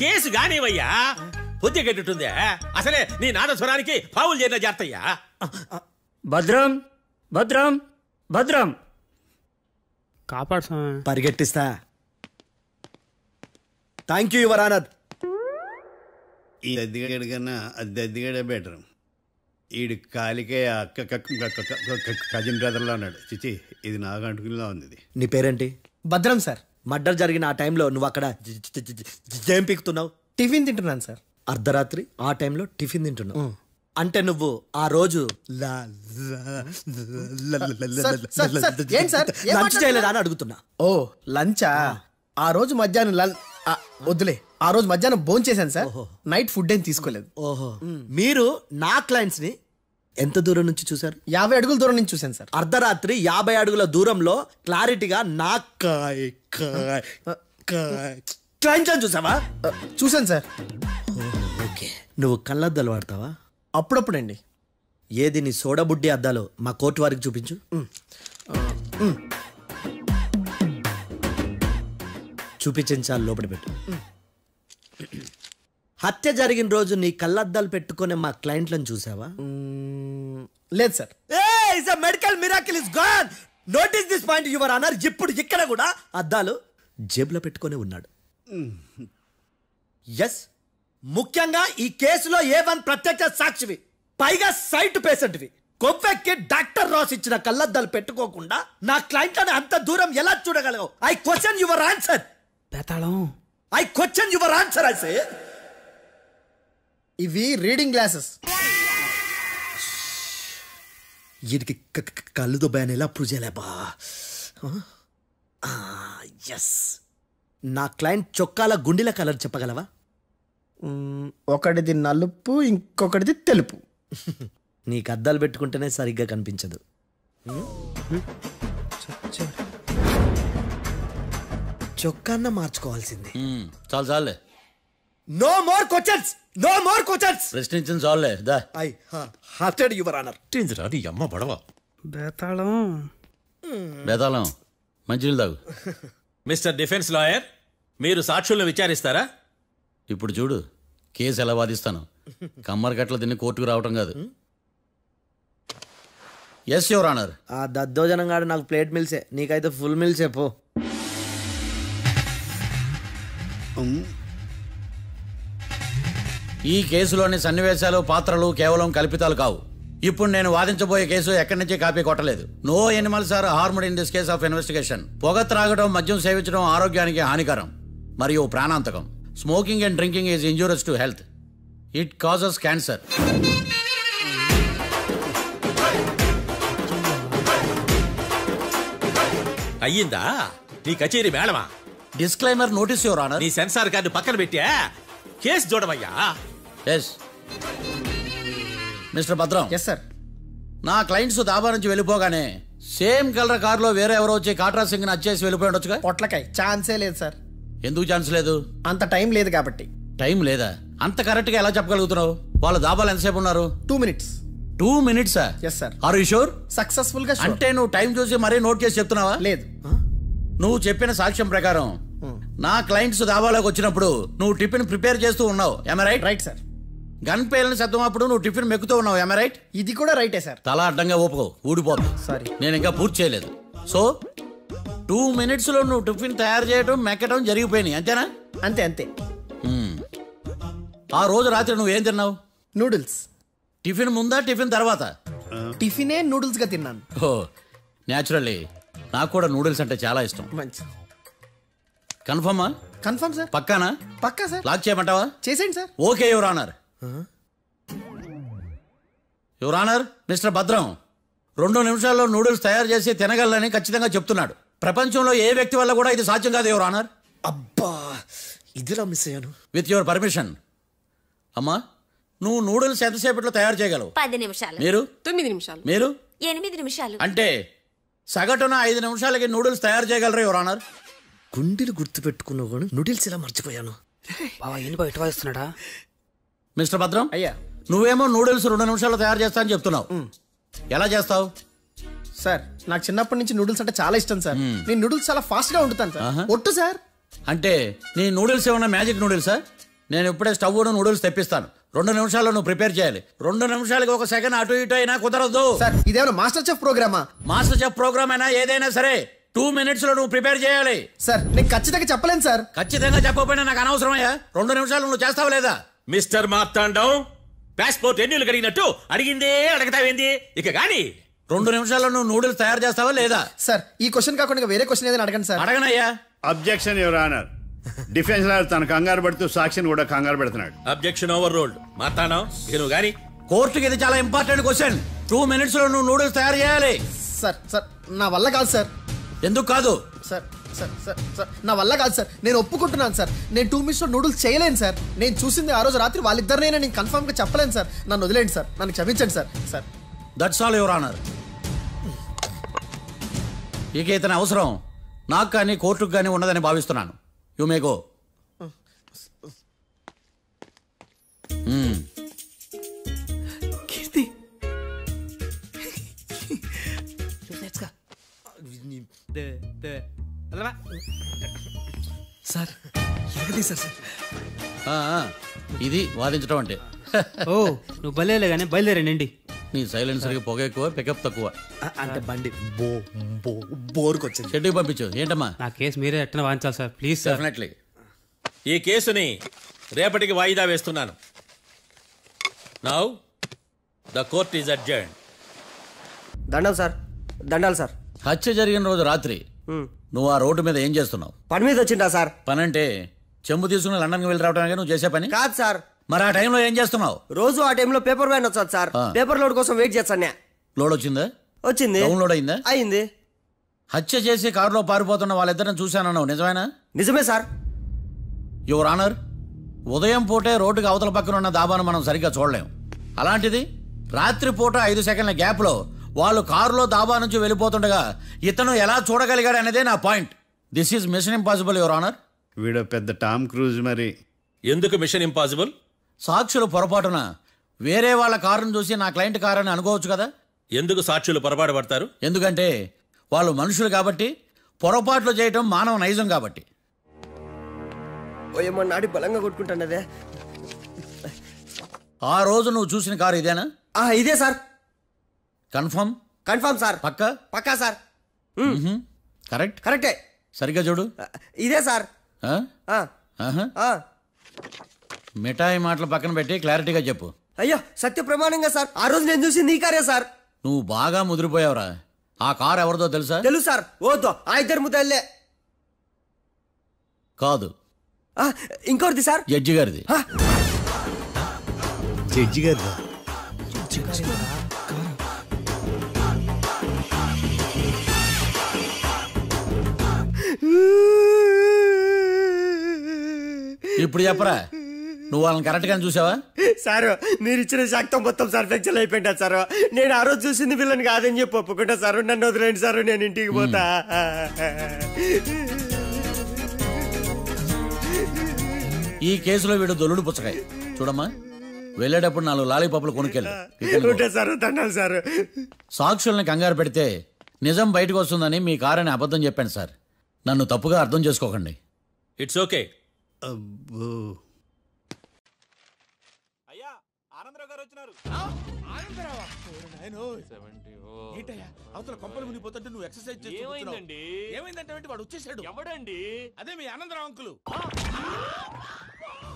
కేసు గానివయ్యా, బుద్ధి గట్టుందే. అసలే నీ నాదస్వరానికి పావులు చేరిన జాతయ్యా. భద్రం భద్రం భద్రం కాపాడు. పరిగెట్టిస్తా. Thank you your honour. ఈ దద్దిగడి కన్నా అది దద్దిగడే బెటర్. ఈడు కాలికే కజిన్ బ్రదర్లో అన్నాడు. చిచి, ఇది నాకు అంటుకునిలా ఉంది. నీ పేరేంటి? భద్రం సార్. మర్డర్ జరిగిన ఆ టైంలో నువ్వు అక్కడ ఏం పీకుతున్నావు? టిఫిన్ తింటున్నాను సార్. అర్ధరాత్రి ఆ టైంలో టిఫిన్ తింటున్నావు అంటే నువ్వు ఆ రోజు లంచ్ చేయలేదా అని అడుగుతున్నా. ఓ లంచా? ఆ రోజు మధ్యాహ్నం వద్దులే, ఆ రోజు మధ్యాహ్నం భోంచేశాను సార్. నైట్ ఫుడ్ ఏం తీసుకోలేదు. ఓహో, మీరు నా క్లయింట్స్ ని ఎంత దూరం నుంచి చూసారు? 50 అడుగుల దూరం నుంచి చూశాను సార్. అర్ధరాత్రి 50 అడుగుల దూరంలో క్లారిటీగా నా క్లయింట్స్ అని చూసావా? చూశాను సార్. ఓకే, నువ్వు కళ్ళద్దాలు వాడతావా? అప్పుడప్పుడండి. ఏది నీ సోడబుడ్డి అద్దాలు మా కోర్టు వారికి చూపించు. చూపించాలి, లోపల పెట్టు. హత్య జరిగిన రోజు నీ కళ్ళద్దాలు పెట్టుకునే మా క్లయింట్లను చూసావా? లేదు sir. Medical miracle is gone. Notice this point your honour. ఇప్పుడు ఇక్కడ కూడా అద్దాలు జేబులో పెట్టుకొని ఉన్నాడు. ఎస్, ముఖ్యంగా ఈ కేసులో A1 ప్రత్యక్ష సాక్షివి, పైగా సైట్ పేషెంట్వి. కొవ్వెక్కి డాక్టర్ రాస్ ఇచ్చిన కళ్ళద్దాలు పెట్టుకోకుండా నా క్లయింట్లను అంత దూరం ఎలా చూడగలవు? I question your answer. I question your answer. I say ఇవి రీడింగ్ గ్లాసెస్. వీటికి కళ్ళుతో భయాన్ని ఎలా ప్రూవ్ చేయలేబా? ఎస్, నా క్లయింట్ చొక్కాల గుండెల కలర్ చెప్పగలవా? ఒకటిది నలుపు, ఇంకొకటిది తెలుపు. నీకు అద్దాలు పెట్టుకుంటేనే సరిగ్గా కనిపించదు. చొక్కాన్న మార్చుకోవాల్సింది. చాలు చాలే. No more questions, no more questions. ప్రశ్నించిన చాలులే. That I hearted your honour. నీ అమ్మ పడవ. బేతాళం మంచినీళ్ళు తాగు. మిస్టర్ డిఫెన్స్ లాయర్, మీరు సాక్షులను విచారిస్తారా? ఇప్పుడు చూడు కేసు ఎలా వాదిస్తాను. కమ్మరి గట్ల తిని కోర్టుకు రావటం కాదు. Yes your honour. ఆ దద్దోజనం గాడు నాకు ప్లేట్ మిల్సే, నీకైతే ఫుల్ మిల్సే పో. ఈ కేసులోని సన్నివేశాలు, పాత్రలు కేవలం కల్పితాలు కావు. ఇప్పుడు నేను వాదించబోయే కేసు ఎక్కడి నుంచి కాపీ కొట్టలేదు. No animals are harmed in this case of investigation. పొగ త్రాగడం, మద్యం సేవించడం ఆరోగ్యానికి హానికరం మరియు ప్రాణాంతకం. Smoking and drinking is injurious to health. It causes cancer. అయ్యిందా నీ కచేరీ మేడమా? Disclaimer notice your honour. నీ సెన్సార్ కార్డు పక్కన పెట్టా కేసు చూడవయ్యా. Yes mister Bhadram. Yes sir. నా క్లయింట్స్ దాబా నుంచి వెళ్ళిపోగానే సేమ్ కలర్ కారులో వేరే ఎవరో వచ్చి కాట్రా సింగ్ వచ్చేసి వెళ్ళిపోయి ఉండొచ్చుగా. పొట్లకాయ ఛాన్సే లేదు సార్. ఎందుకు ఛాన్స్ లేదు? అంత టైం లేదు కాబట్టి. టైం లేదా? అంత కరెక్ట్ గా ఎలా చెప్పగలుగుతున్నావు? వాళ్ళ దాబాలు ఎంతసేపు ఉన్నారు? 2 minutes. 2 minutes? Yes sir. Are you sure? Successful గా. అంటే నువ్వు టైం చూసి మరీ నోట్ చేసి చెప్తున్నావా? లేదు. నువ్వు చెప్పిన సాక్ష్యం ప్రకారం నా క్లయింట్స్ దాబాలోకి వచ్చినప్పుడు నువ్వు టిఫిన్ ప్రిపేర్ చేస్తూ ఉన్నావు. am I right? Right sir. Gun పేలిన శబ్దం అప్పుడు నువ్వు టిఫిన్ మెక్కుతూ ఉన్నావు. am I right? ఇది కూడా రైటే సార్. తల అడ్డంగా ఊపుకో, ఊడిపోదు. సారీ, నేను ఇంకా పూర్తి చేయలేదు. సో 2 minutes లో నువ్వు టిఫిన్ తయారు చేయడం మెక్కడం జరిగిపోయినాయి అంతేనా? అంతే అంతే. ఆ రోజు రాత్రి నువ్వేం తిన్నావు? నూడిల్స్. టిఫిన్ ముందా టిఫిన్ తర్వాత? టిఫినే నూడిల్స్ గా తిన్నాను. ఓ న్యాచురల్లీ నాకు కూడా నూడిల్స్ అంటే చాలా ఇష్టం. మంచి. కన్ఫర్మా? Confirm sir. పక్కానా? పక్కా సార్. లాక్ చేయమంటావా? చేసేయండి sir. Okay your honour. Your honour, mister Bhadram 2 నిమిషాల్లో నూడిల్స్ తయారు చేసి తినగలని ఖచ్చితంగా చెప్తున్నాడు. ప్రపంచంలో ఏ వ్యక్తి వల్ల కూడా ఇది సాధ్యం కాదు యువర్ ఆనర్. అబ్బా ఇదిలా మిస్ అయ్యాను. With your permission. అమ్మా నువ్వు నూడిల్స్ ఎంతసేపట్లో తయారు చేయగలవు? 10 నిమిషాలు. మీరు? 9 నిమిషాలు. మీరు? 8 నిమిషాలు. అంటే సగటున 5 నిమిషాలకి నూడిల్స్ తయారు చేయగలరు యువర్ ఆనర్. గుండెలు గుర్తు పెట్టుకున్నావు కానీ నూడిల్స్ ఇలా మర్చిపోయాను. బావా ఏంటి బయట వాయిస్తున్నాడా? మిస్టర్ భద్రం, అయ్యా నువ్వేమో నూడిల్స్ 2 నిమిషాల్లో తయారు చేస్తా అని చెప్తున్నావు. ఎలా చేస్తావు? సార్ నాకు చిన్నప్పటి నుంచి నూడిల్స్ అంటే చాలా ఇష్టం సార్. నేను నూడిల్స్ చాలా ఫాస్ట్ గా వండుతాను సార్. ఒట్టు సార్. అంటే నీ నూడిల్స్ ఏమన్నా మ్యాజిక్ నూడిల్సా? నేను ఇప్పుడే స్టవ్ నూడిల్స్ తెప్పిస్తాను. 2 నిమిషాల్లో నువ్వు ప్రిపేర్ చేయాలి. 2 నిమిషాలకి 1 సెకండ్ అటు ఇటు అయినా కుదరదు సార్. ఇదేమైనా మాస్టర్ చెఫ్ ప్రోగ్రామా? మాస్టర్ చెఫ్ ప్రోగ్రామ్ అయినా ఏదైనా సరే 2 minutes లో నువ్వు ప్రిపేర్ చేయాలి. సార్ నేను ఖచ్చితంగా చెప్పలేను సార్. ఖచ్చితంగా చెప్పకపోయినా నాకు అనవసరమయ్యా. 2 నిమిషాలు నువ్వు చేస్తావా లేదా? మిస్టర్ మార్తాండం, పాస్పోర్ట్ ఎన్నిళ్ళు కడిగినట్టు అడిగిందే అడగతావేంది? ఇక గాని 2 నిమిషాల్లో నువ్వు నూడిల్స్ తయారు చేస్తావా లేదా? సార్ ఈ క్వశ్చన్ కాకుండా వేరే క్వశ్చన్ ఏదైనా అడగండి సార్. అడగనయ్యా. Objection your honour. Defence lawyer తన కంగారు పడుతూ సాక్షిని కూడా కంగారు పెడుతున్నాడు. Objection over ruled. మార్తాండం ఇక నువ్వు గాని. కోర్టుకి ఇది చాలా ఇంపార్టెంట్ క్వశ్చన్. 2 minutes లో నువ్వు నూడిల్స్ తయారు చేయాలి. సార్ సార్ నా వల్ల కాదు సార్. ఎందుకు కాదు? సార్ సార్ సార్ సార్ నా వల్ల కాదు సార్. నేను ఒప్పుకుంటున్నాను సార్. నేను 2 minutes లో నూడిల్స్ చేయలేను సార్. నేను చూసింది ఆ రోజు రాత్రి వాళ్ళిద్దరినైనా నేను కన్ఫర్మ్ గా చెప్పలేను సార్. నన్ను వదిలేండి సార్. నన్ను క్షమించండి sir. Sir that's all your honour. ఇక ఇతని అవసరం నాకు కానీ కోర్టుకు కానీ ఉన్నదని భావిస్తున్నాను. You may go. Keerthi sir sir. ఇది వాదించడం అంటే. ఓ నువ్వు బయలుదేరలే కానీ బయలుదేరండి. నీ సైలెన్సర్కి పొగ ఎక్కువ, పికప్ తక్కువ. అంటే బండి బోర్కి వచ్చింది. షెడ్యూల్ పంపించు. ఏంటమ్మా? నా కేసు మీరే ఎట్టన వాయించాలి సార్ ప్లీజ్ సార్. డెఫినెట్లీ. ఈ కేసుని రేపటికి వాయిదా వేస్తున్నాను. Now the court is adjourned. దండాలు సార్. దండాలు సార్. హత్య జరిగిన రోజు రాత్రి నువ్వు ఆ రోడ్డు మీద ఏం చేస్తున్నావు? పని మీద వచ్చిందా సార్? పని అంటే చెంబు తీసుకుని లండన్కి వెళ్ళి రావడానికి నువ్వు చేసే పని కాదు సార్. మరి ఆ టైంలో ఏం చేస్తున్నావు? రోజు ఆ టైంలో పేపర్ వ్యాన్ వచ్చాది సార్. పేపర్ లోడ్ కోసం వెయిట్ చేస్తాను. లోడ్ వచ్చిందా? వచ్చింది. డౌన్లోడ్ అయిందా? అయింది. హత్య చేసి కారులో పారిపోతున్న వాళ్ళిద్దరిని చూశానన్నావు, నిజమేనా? నిజమే సార్. యువర్ ఆనర్, ఉదయం పూటే రోడ్డుకి అవతల పక్కన ఉన్న దాబాను మనం సరిగ్గా చూడలేం. అలాంటిది రాత్రి పూట 5 సెకండ్ల గ్యాప్లో వాళ్ళు కారులో దాబా నుంచి వెళ్ళిపోతుండగా ఇతను ఎలా చూడగలిగాడు అనేదే నా point. This is mission impossible your honour. వీడు పెద్ద టామ్ క్రూజ్. మరి ఎందుకు మిషన్ ఇంపాసిబుల్? సాక్షులు పొరపాటున వేరే వాళ్ళ కారును చూసి నా క్లయింట్ కారు అని అనుకోవచ్చు కదా. ఎందుకు సాక్షులు పొరపాటు పడతారు? ఎందుకంటే వాళ్ళు మనుషులు కాబట్టి, పొరపాట్లు చేయటం మానవ నైజం కాబట్టి. ఏమో నాడి బలంగా కొట్టుకుంటానదే. ఆ రోజు నువ్వు చూసిన కారు ఇదేనా? ఇదే సార్. కన్ఫర్మ్? Confirm sir. పక్కా? పక్కా సార్. కరెక్ట్? కరెక్టే. సరిగ్గా చూడు. ఇదే సార్. మిఠాయి మాటలు పక్కన పెట్టి క్లారిటీగా చెప్పు. అయ్యో సత్య ప్రమాణంగా సార్. ఆ రోజు నేను చూసింది ఈ కారే సార్. నువ్వు బాగా ముదిరిపోయావురా. ఆ కారు ఎవరిదో తెలుసా? తెలుసు సార్. ఓతో ఆ ఇద్దరు ముద్దల్లే. కాదు, ఇంకోటిది సార్. జడ్జి గారిది. జడ్జి గారిదా? ఇప్పుడు చెప్పరా, నువ్వు వాళ్ళని కరెక్ట్ గా చూసావా? సార్ మీరు ఇచ్చిన శాక్తం మొత్తం సార్ ఫ్రాక్చర్ అయిపోయింటా సార్. నేను ఆ రోజు చూసింది వీళ్ళని కాదని చెప్పి ఒప్పుకుంటా సార్. నన్ను వదిలేండి సార్, నేను ఇంటికి పోతా. ఈ కేసులో వీడు దొల్లుడు పుచ్చకాయ. చూడమ్మా, వెళ్ళేటప్పుడు 4 లాలీపాపులు కొనుక్కెళ్ళు. సార్ సాక్షుల్ని కంగారు పెడితే నిజం బయటకు వస్తుందని మీ కారని అబద్ధం చెప్పాను సార్. నన్ను తప్పుగా అర్థం చేసుకోకండి. It's okay. అవతల కొంపలు మునిగిపోతుంటే నువ్వు ఎక్సర్సైజ్ ఏమైందండి? ఏమైందంటే వాడు వచ్చేసాడు. ఎవడండి? అదే మీ ఆనందరావు అంకులు.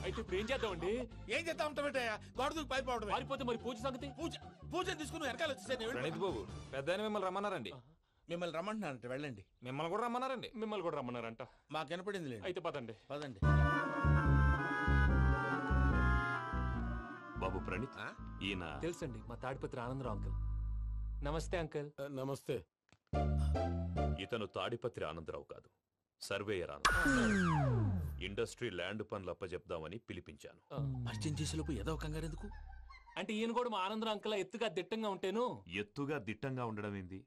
అయితే ఇప్పుడు ఏం చేద్దామండి? ఏం చేద్దాం ఉంటావేటయ్యా? వాడు పైపోవడం. పారిపోతే మరి పూజ సంగతి? పూజ తీసుకుని వెనకాల వచ్చేసాను. ప్రణీత్ బాబు, పెద్ద మిమ్మల్ని రమ్మన్నారండి. మిమ్మల్ని రమ్మంటున్నారంట, వెళ్ళండి. మిమ్మల్ని కూడా రమ్మన్నారండి. మిమ్మల్ని కూడా రమ్మన్నారంట. మాకు వినపడింది. అయితే పదండి. బాబు ప్రణీత్, ఈయన తెలుసండి, మా తాడిపత్రి ఆనందరావు అంకుల్. నమస్తే అంకుల్. నమస్తే. ఇతను తాడిపత్రి ఆనందరావు కాదు, సర్వేయర్ ఆనందరావు. ఇండస్ట్రీ ల్యాండ్ పనులు అప్పచెప్దామని పిలిపించాను. పరిచయం చేసేలోపు ఏదో కంగారు ఎందుకు? అంటే ఈయన కూడా మా ఆనందరావు అంకుల్ ఎత్తుగా దిట్టంగా ఉంటాను. ఎత్తుగా దిట్టంగా ఉండడం ఏంది?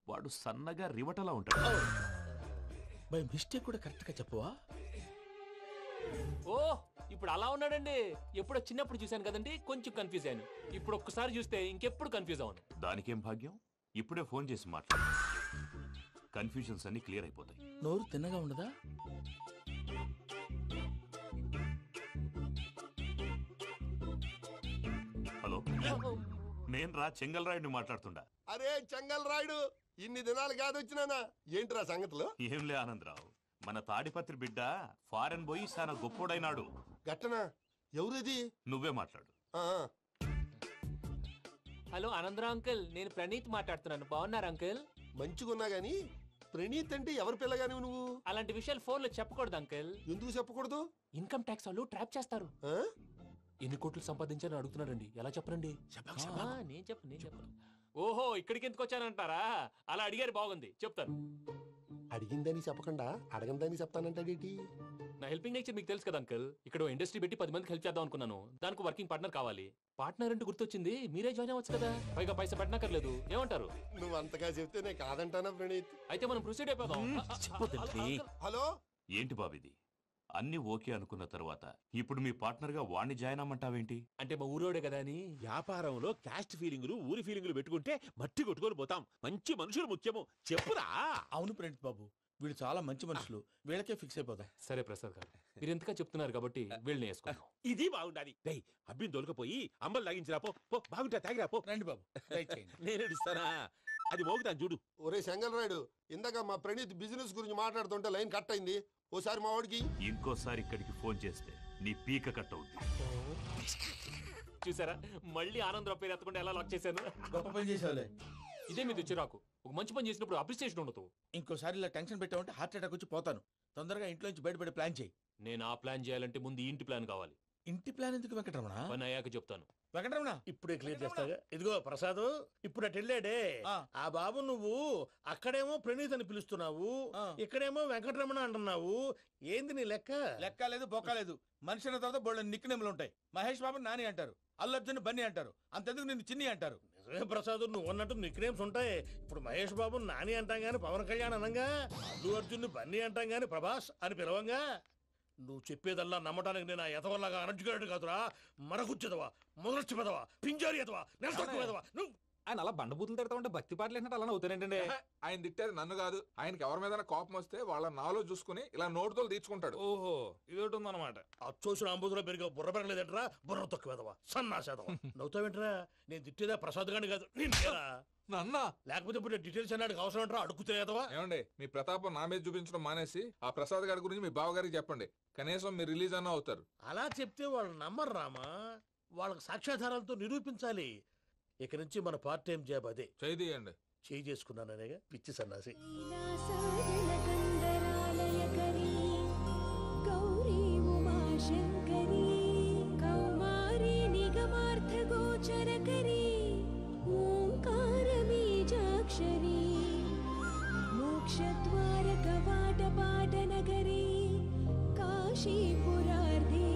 వాడు సన్నగా రివటలా ఉంటాడు. బై మిస్టేక్ కూడా కరెక్ట్ గా చెప్పవా? ఓ, ఇప్పుడు అలా ఉన్నాడండి. ఎప్పుడో చిన్నప్పుడు చూశాను కదండి, కొంచెం కన్ఫ్యూజ్ అయ్యాను. ఇప్పుడు ఒక్కసారి చూస్తే ఇంకెప్పుడు కన్ఫ్యూజ్ అవును. దానికేం భాగ్యం, ఇప్పుడే ఫోన్ చేసి మాట్లాడు. కన్ఫ్యూజన్స్ అన్ని క్లియర్ అయిపోతాయి. నోరు తిన్నగా ఉండదా? హలో, నేను రా చెంగల్రాయుడిని మాట్లాడుతుండా. అరే చెంగల్ రాయుడు, ఇన్ని దినాలు కాదు వచ్చినానా? ఏంట్రా సంగతులు? ఏంలే ఆనందరావు, మన తాడిపత్రి బిడ్డ ఫారెన్ పోయి చాలా గొప్పోడైనాడు. గట్టనా? ఎవరిది? నువ్వే మాట్లాడు. హలో ఆనందరావు అంకుల్, నేను ప్రణీత్ మాట్లాడుతున్నాను. బాగున్నారు అంకుల్? మంచిగున్నా గాని ప్రణీత్ అంటే ఎవరి పిల్లగాని నువ్వు? అలాంటి విషయాలు ఫోన్ లో చెప్పకూడదు అంకుల్. ఎందుకు చెప్పకూడదు? ఇన్కమ్ ట్యాక్స్ వాళ్ళు ట్రాప్ చేస్తారు. ఎన్ని కోట్లు సంపాదించాలని అడుగుతున్నారండి. ఎలా చెప్పరండి? నేను చెప్పను. ఓహో, ఇక్కడికి ఎందుకు వచ్చానంటారా? అలా అడిగారు, బాగుంది, చెప్తాను. అడిగిందని చెప్పకుండా అడగందని చెప్తానంటాడేటి? నా హెల్పింగ్ నేచర్ మీకు తెలుసు కదా అంకుల్. ఇక్కడ ఇండస్ట్రీ పెట్టి 10 మందికి హెల్ప్ చేద్దాం అనుకున్నాను. దానికి వర్కింగ్ పార్ట్నర్ కావాలి. పార్ట్నర్ అంటే గుర్తొచ్చింది, మీరే జాయిన్ అవ్వచ్చు కదా. పైగా పైసా పెట్టనక్కర్లేదు. ఏమంటారు? నువ్వు అంతగా చెప్తేనే కాదంటానా ప్రణీత్? అయితే మనం ప్రొసీడ్ అయిపోదాం. హలో, ఏంటి బాబిది? అన్ని ఓకే అనుకున్న తర్వాత ఇప్పుడు మీ పార్ట్నర్ గా వాణ్ణి జాయిన్ అమ్మంటావేంటి? అంటే మా ఊరోడే కదా అని. వ్యాపారంలో క్యాస్ట్ ఫీలింగులు, ఊరి ఫీలింగులు పెట్టుకుంటే మట్టి కొట్టుకొని పోతాం. మంచి మనుషులు ముఖ్యము. చెప్పురా. అవును ప్రణీత్ బాబు, వీళ్ళు చాలా మంచి మనుషులు. వీళ్ళకే ఫిక్స్ అయిపోతాం. సరే ప్రసాద్ గారు, మీరు ఎంతగా చెప్తున్నారు కాబట్టి వీళ్ళని వేసుకున్నాం. ఇది బాగుండాలి. డై అబ్బిని దొలకపోయి అమ్మలు లాగించిరా. పో బాగుంటా, తాగిరా పో. రండి బాబు, నేను ఇస్తానా? అది మోగుతాను చూడు. ఒరే చెంగల్ రాయుడు, ఇందాక మా ప్రణీత్ బిజినెస్ గురించి మాట్లాడుతుంటే లైన్ కట్ అయింది. ఓసారి మా వాడికి ఇంకోసారి ఇక్కడికి ఫోన్ చేస్తే నీ పీక కట్ అవుతుంది. చూసారా, మళ్ళీ ఆనందరావు పేరు ఎత్తకుండా ఎలా లాక్ చేశాను. గొప్ప పని చేసేవాళ్ళే. ఇదే మీద చిరాకు. ఒక మంచి పని చేసినప్పుడు అప్రిసియేషన్ ఉండదు. ఇంకోసారి ఇలా టెన్షన్ పెట్టామంటే హార్ట్ అటాక్ వచ్చి పోతాను. తొందరగా ఇంట్లో నుంచి బయటపడే ప్లాన్ చేయి. నేను ఆ ప్లాన్ చేయాలంటే ముందు ఇంటి ప్లాన్ కావాలి. ఇంటి ప్లాన్ ఎందుకు వెంకటరమణ? పని అయ్యాక చెప్తాను. వెంకటరమణ ఇప్పుడే క్లియర్ చేస్తాగా. ఇదిగో ప్రసాద్, ఇప్పుడు అటు వెళ్ళాడే ఆ బాబు, నువ్వు అక్కడేమో ప్రణీత్ అని పిలుస్తున్నావు, ఇక్కడేమో వెంకటరమణ అంటున్నావు. ఏంది నీ లెక్క? లెక్క లేదు, బొక్క లేదు. మనిషి అన్న తర్వాత బోళ్ళ నిక్ నేమ్లు ఉంటాయి. మహేష్ బాబు నాని అంటారు, అల్లు అర్జున్ బన్నీ అంటారు, అంతెందుకు నిన్ను చిన్ని అంటారు. నిజమే ప్రసాద్, నువ్వు అన్నట్టు నిక్ నేమ్స్ ఉంటాయి. ఇప్పుడు మహేష్ బాబు నాని అంటాం గాని పవన్ కళ్యాణ్ అనంగా, అల్లు అర్జున్ బన్నీ అంటాం గాని ప్రభాస్ అని పిలవంగా. నువ్వు చెప్పేదల్లా నమ్మటానికి నేను ఆ ఎతవల్లాగా అనర్జుకేటెడ్ కాదురా. మరగుచ్చదవా, మొదలచ్చి పెదవా, పింజారి ఎదవా, నెలసొక్కుదవా. నువ్వు ఆయన అలా బండబూతులు తిడతా ఉంటే భక్తి పాటలు ఏంటంటే అలా అవుతానంటే. ఆయన తిట్టేది నన్ను కాదు, ఆయనకి ఎవరి మీద కోపం వస్తే వాళ్ళ నాలో చూసుకుని ఇలా నోటుతో తీర్చుకుంటాడు. ఓహో, ఇదొకటి ఉందన్నమాట. అచ్చోసిన అంబుధులో పెరిగే బుర్ర పెరగలేదంటరా, బుర్ర తొక్కువేదవా, సన్నాసేదవా. నవ్వుతావేంట్రా? నేను తిట్టేదా ప్రసాద్ గాని కాదు, నిన్నేరా. నన్నా? లేకపోతే ఇప్పుడు డీటెయిల్స్ అన్నాడు అవసరం అంటారా? అడుగుతాయేదవా. ఏమండి, మీ ప్రతాపం నా మీద చూపించడం మానేసి ఆ ప్రసాద్ గారి గురించి మీ బావగారికి చెప్పండి. కనీసం మీరు రిలీజ్ అన్న అవుతారు. అలా చెప్తే వాళ్ళు నమ్మరు రామా. వాళ్ళకి సాక్ష్యాధారాలతో నిరూపించాలి. ఇక నుంచి మన పార్ట్ టైం జాబ్ అదే. చేయండి. చేయి చేసుకున్నాననేగా పిచ్చి సన్నాసి. मोक्षद्वार कवाट पाटनगरे काशीपुरार्धे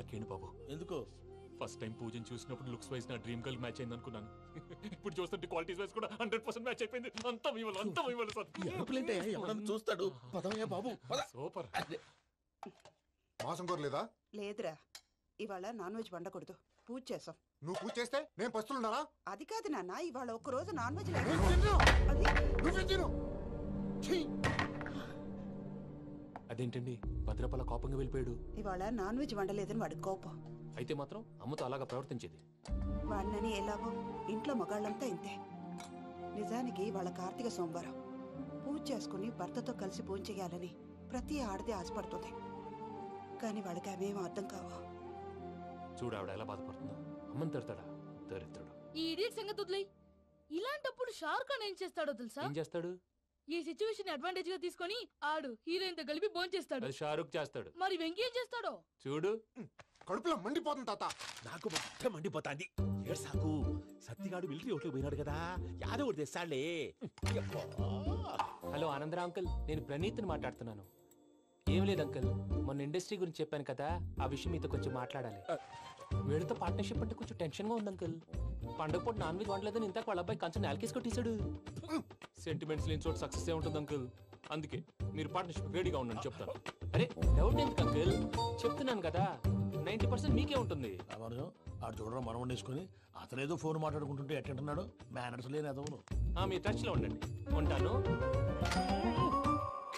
నాకేంటి బాబు ఎందుకు ఫస్ట్ టైం పూజను చూసినప్పుడు లుక్స్ వైజ్ నా డ్రీమ్ గర్ల్ మ్యాచ్ అయింది అనుకున్నాను. ఇప్పుడు చూస్తుంటే క్వాలిటీస్ వైజ్ కూడా 100% మ్యాచ్ అయిపోయింది. అంతా మీ వల్ల సార్. చూస్తాడు పదవయ్యా బాబు. సూపర్. మాసం కోరలేదా? లేదురా, ఇవాళ నాన్ వెజ్ వండకూడదు, పూజ చేసాం. నువ్వు పూజ చేస్తే నేను పస్తులున్నారా? అది కాదు నాన్న, ఇవాళ ఒక్క రోజు నాన్ వెజ్ అదేంటండి భద్రపల కోపంగా వెళ్ళిపోయాడు? ఇవాళ నాన్ వెజ్ వండలేదని వాడి కోపం. అయితే మాత్రం అమ్మతో అలాగా ప్రవర్తించేది. వాడినని ఎలాగో ఇంట్లో మగాళ్ళంతా ఇంతే. నిజానికి వాళ్ళ కార్తీక సోమవారం పూజ చేసుకుని భర్తతో కలిసి పూజ చేయాలని ప్రతి ఆడది ఆశపడుతుంది. కానీ వాళ్ళకి అవేం అర్థం కావు. చూడు ఆవిడ ఎలా బాధపడుతుందో. అమ్మని తిడతాడా దరిద్రుడు. ఈ ఇడియట్ సంగతి వదిలేయ్. ఇలాంటప్పుడు షారుఖ్ ఖాన్ ఏం చేస్తాడో తెలుసా? ఏం చేస్తాడు? ఈ సిచ్యువేషన్ అడ్వాంటేజ్ గా తీసుకొని ఆడు హీరోయిన్ తో కలిపి బోన్ చేస్తాడు. అది షారుఖ్ చేస్తాడు. మరి వెంకీ ఏం చేస్తాడో చూడు. కడుపులో మండిపోతుంది తాత. నాకు మొత్తం మండిపోతాంది. ఏడ్సాకు సత్తిగాడు మిలిటరీ ఓట్లకు పోయినాడు కదా, యాదో ఒకటి తెస్తాడులే. హలో ఆనందరా అంకుల్, నేను ప్రణీత్ని మాట్లాడుతున్నాను. ఏం లేదు అంకుల్, మొన్న ఇండస్ట్రీ గురించి చెప్పాను కదా, ఆ విషయం మీతో కొంచెం మాట్లాడాలి. వీళ్ళతో పార్ట్నర్షిప్ అంటే కొంచెం టెన్షన్ గా ఉంది అంకుల్. పండగ పూట నాన్ వెజ్ వండలేదని ఇంతకు వాళ్ళ అబ్బాయి కంచెం నేలకేసి కొట్టేశాడు. సెంటిమెంట్స్ లేని చోట సక్సెస్ ఏ ఉంటుంది అంకుల్. అందుకే మీరు పార్ట్నర్షిప్ రెడీగా ఉండండి చెప్తాను. అరే డౌట్ ఎందుకు అంకుల్, చెప్తున్నాను కదా 90% మీకే ఉంటుంది. ఆడు చూడడం మనం వండేసుకుని అతనేదో ఫోన్ మాట్లాడుకుంటుంటే ఎట్టంటున్నాడు. మేనర్స్ లేని అదవును. మీ టచ్ లో ఉండండి. ఉంటాను.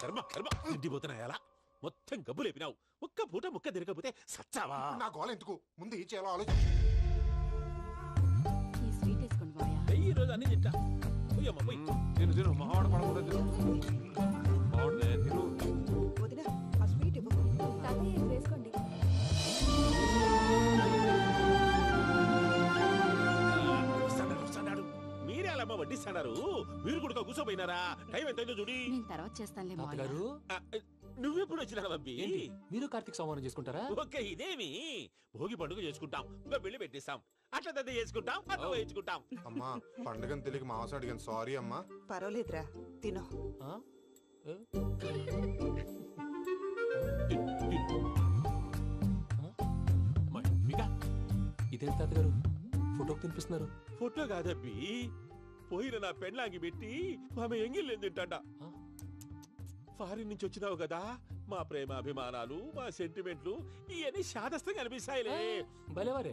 కర్మ కర్మ ఇంటిపోతున్నా ఎలా మొత్తం గబ్బు లేపినావు. ఒక్క పూట ముక్క తిరగకపోతే సచ్చావా? నా గోల ఎందుకు, ముందు ఏం చేయాలో ఆలోచించు. ఈ రోజు అన్ని తింటా. తిను తిను మావాడు పడకుండా తిను. మావాడే తిను. వదినా ఆ స్వీట్ ఇవ్వు. వేసుకోండి. మీరే అలా వడ్డిస్తాడారు. మీరు కూడా కూర్చోపోయినారా? టైం ఎంతైందో చూడి. తర్వాత చేస్తానులే తాతగారు. నువ్వెప్పుడు వచ్చినా అబ్బి? మీరు కార్తీక సంహారం చేసుకుంటారా? ఓకే, ఇదేమి భోగి పండుగ చేసుకుంటాం, ఇంకా పెళ్లి పెట్టిస్తాం, అట్లా దద్ద చేసుకుంటాం, అట్లా వేయించుకుంటాం. అమ్మా పండుగని తెలియక మాంసం అడిగాను, సారీ అమ్మా. పర్వాలేదురా, తినో. ఇదేం తాతగారు ఫోటోకి తినిపిస్తున్నారు? ఫోటో కాదబ్బి, పోయిన నా పెళ్ళాంగి పెట్టి ఆమె ఎంగిల్ తింటాడ. ఫారిన్ నుంచి వచ్చినావు కదా, మా ప్రేమ అభిమానాలు, మా సెంటిమెంట్లు ఇవన్నీ శాదస్తంగా అనిపిస్తాయిలే. భలేవారే,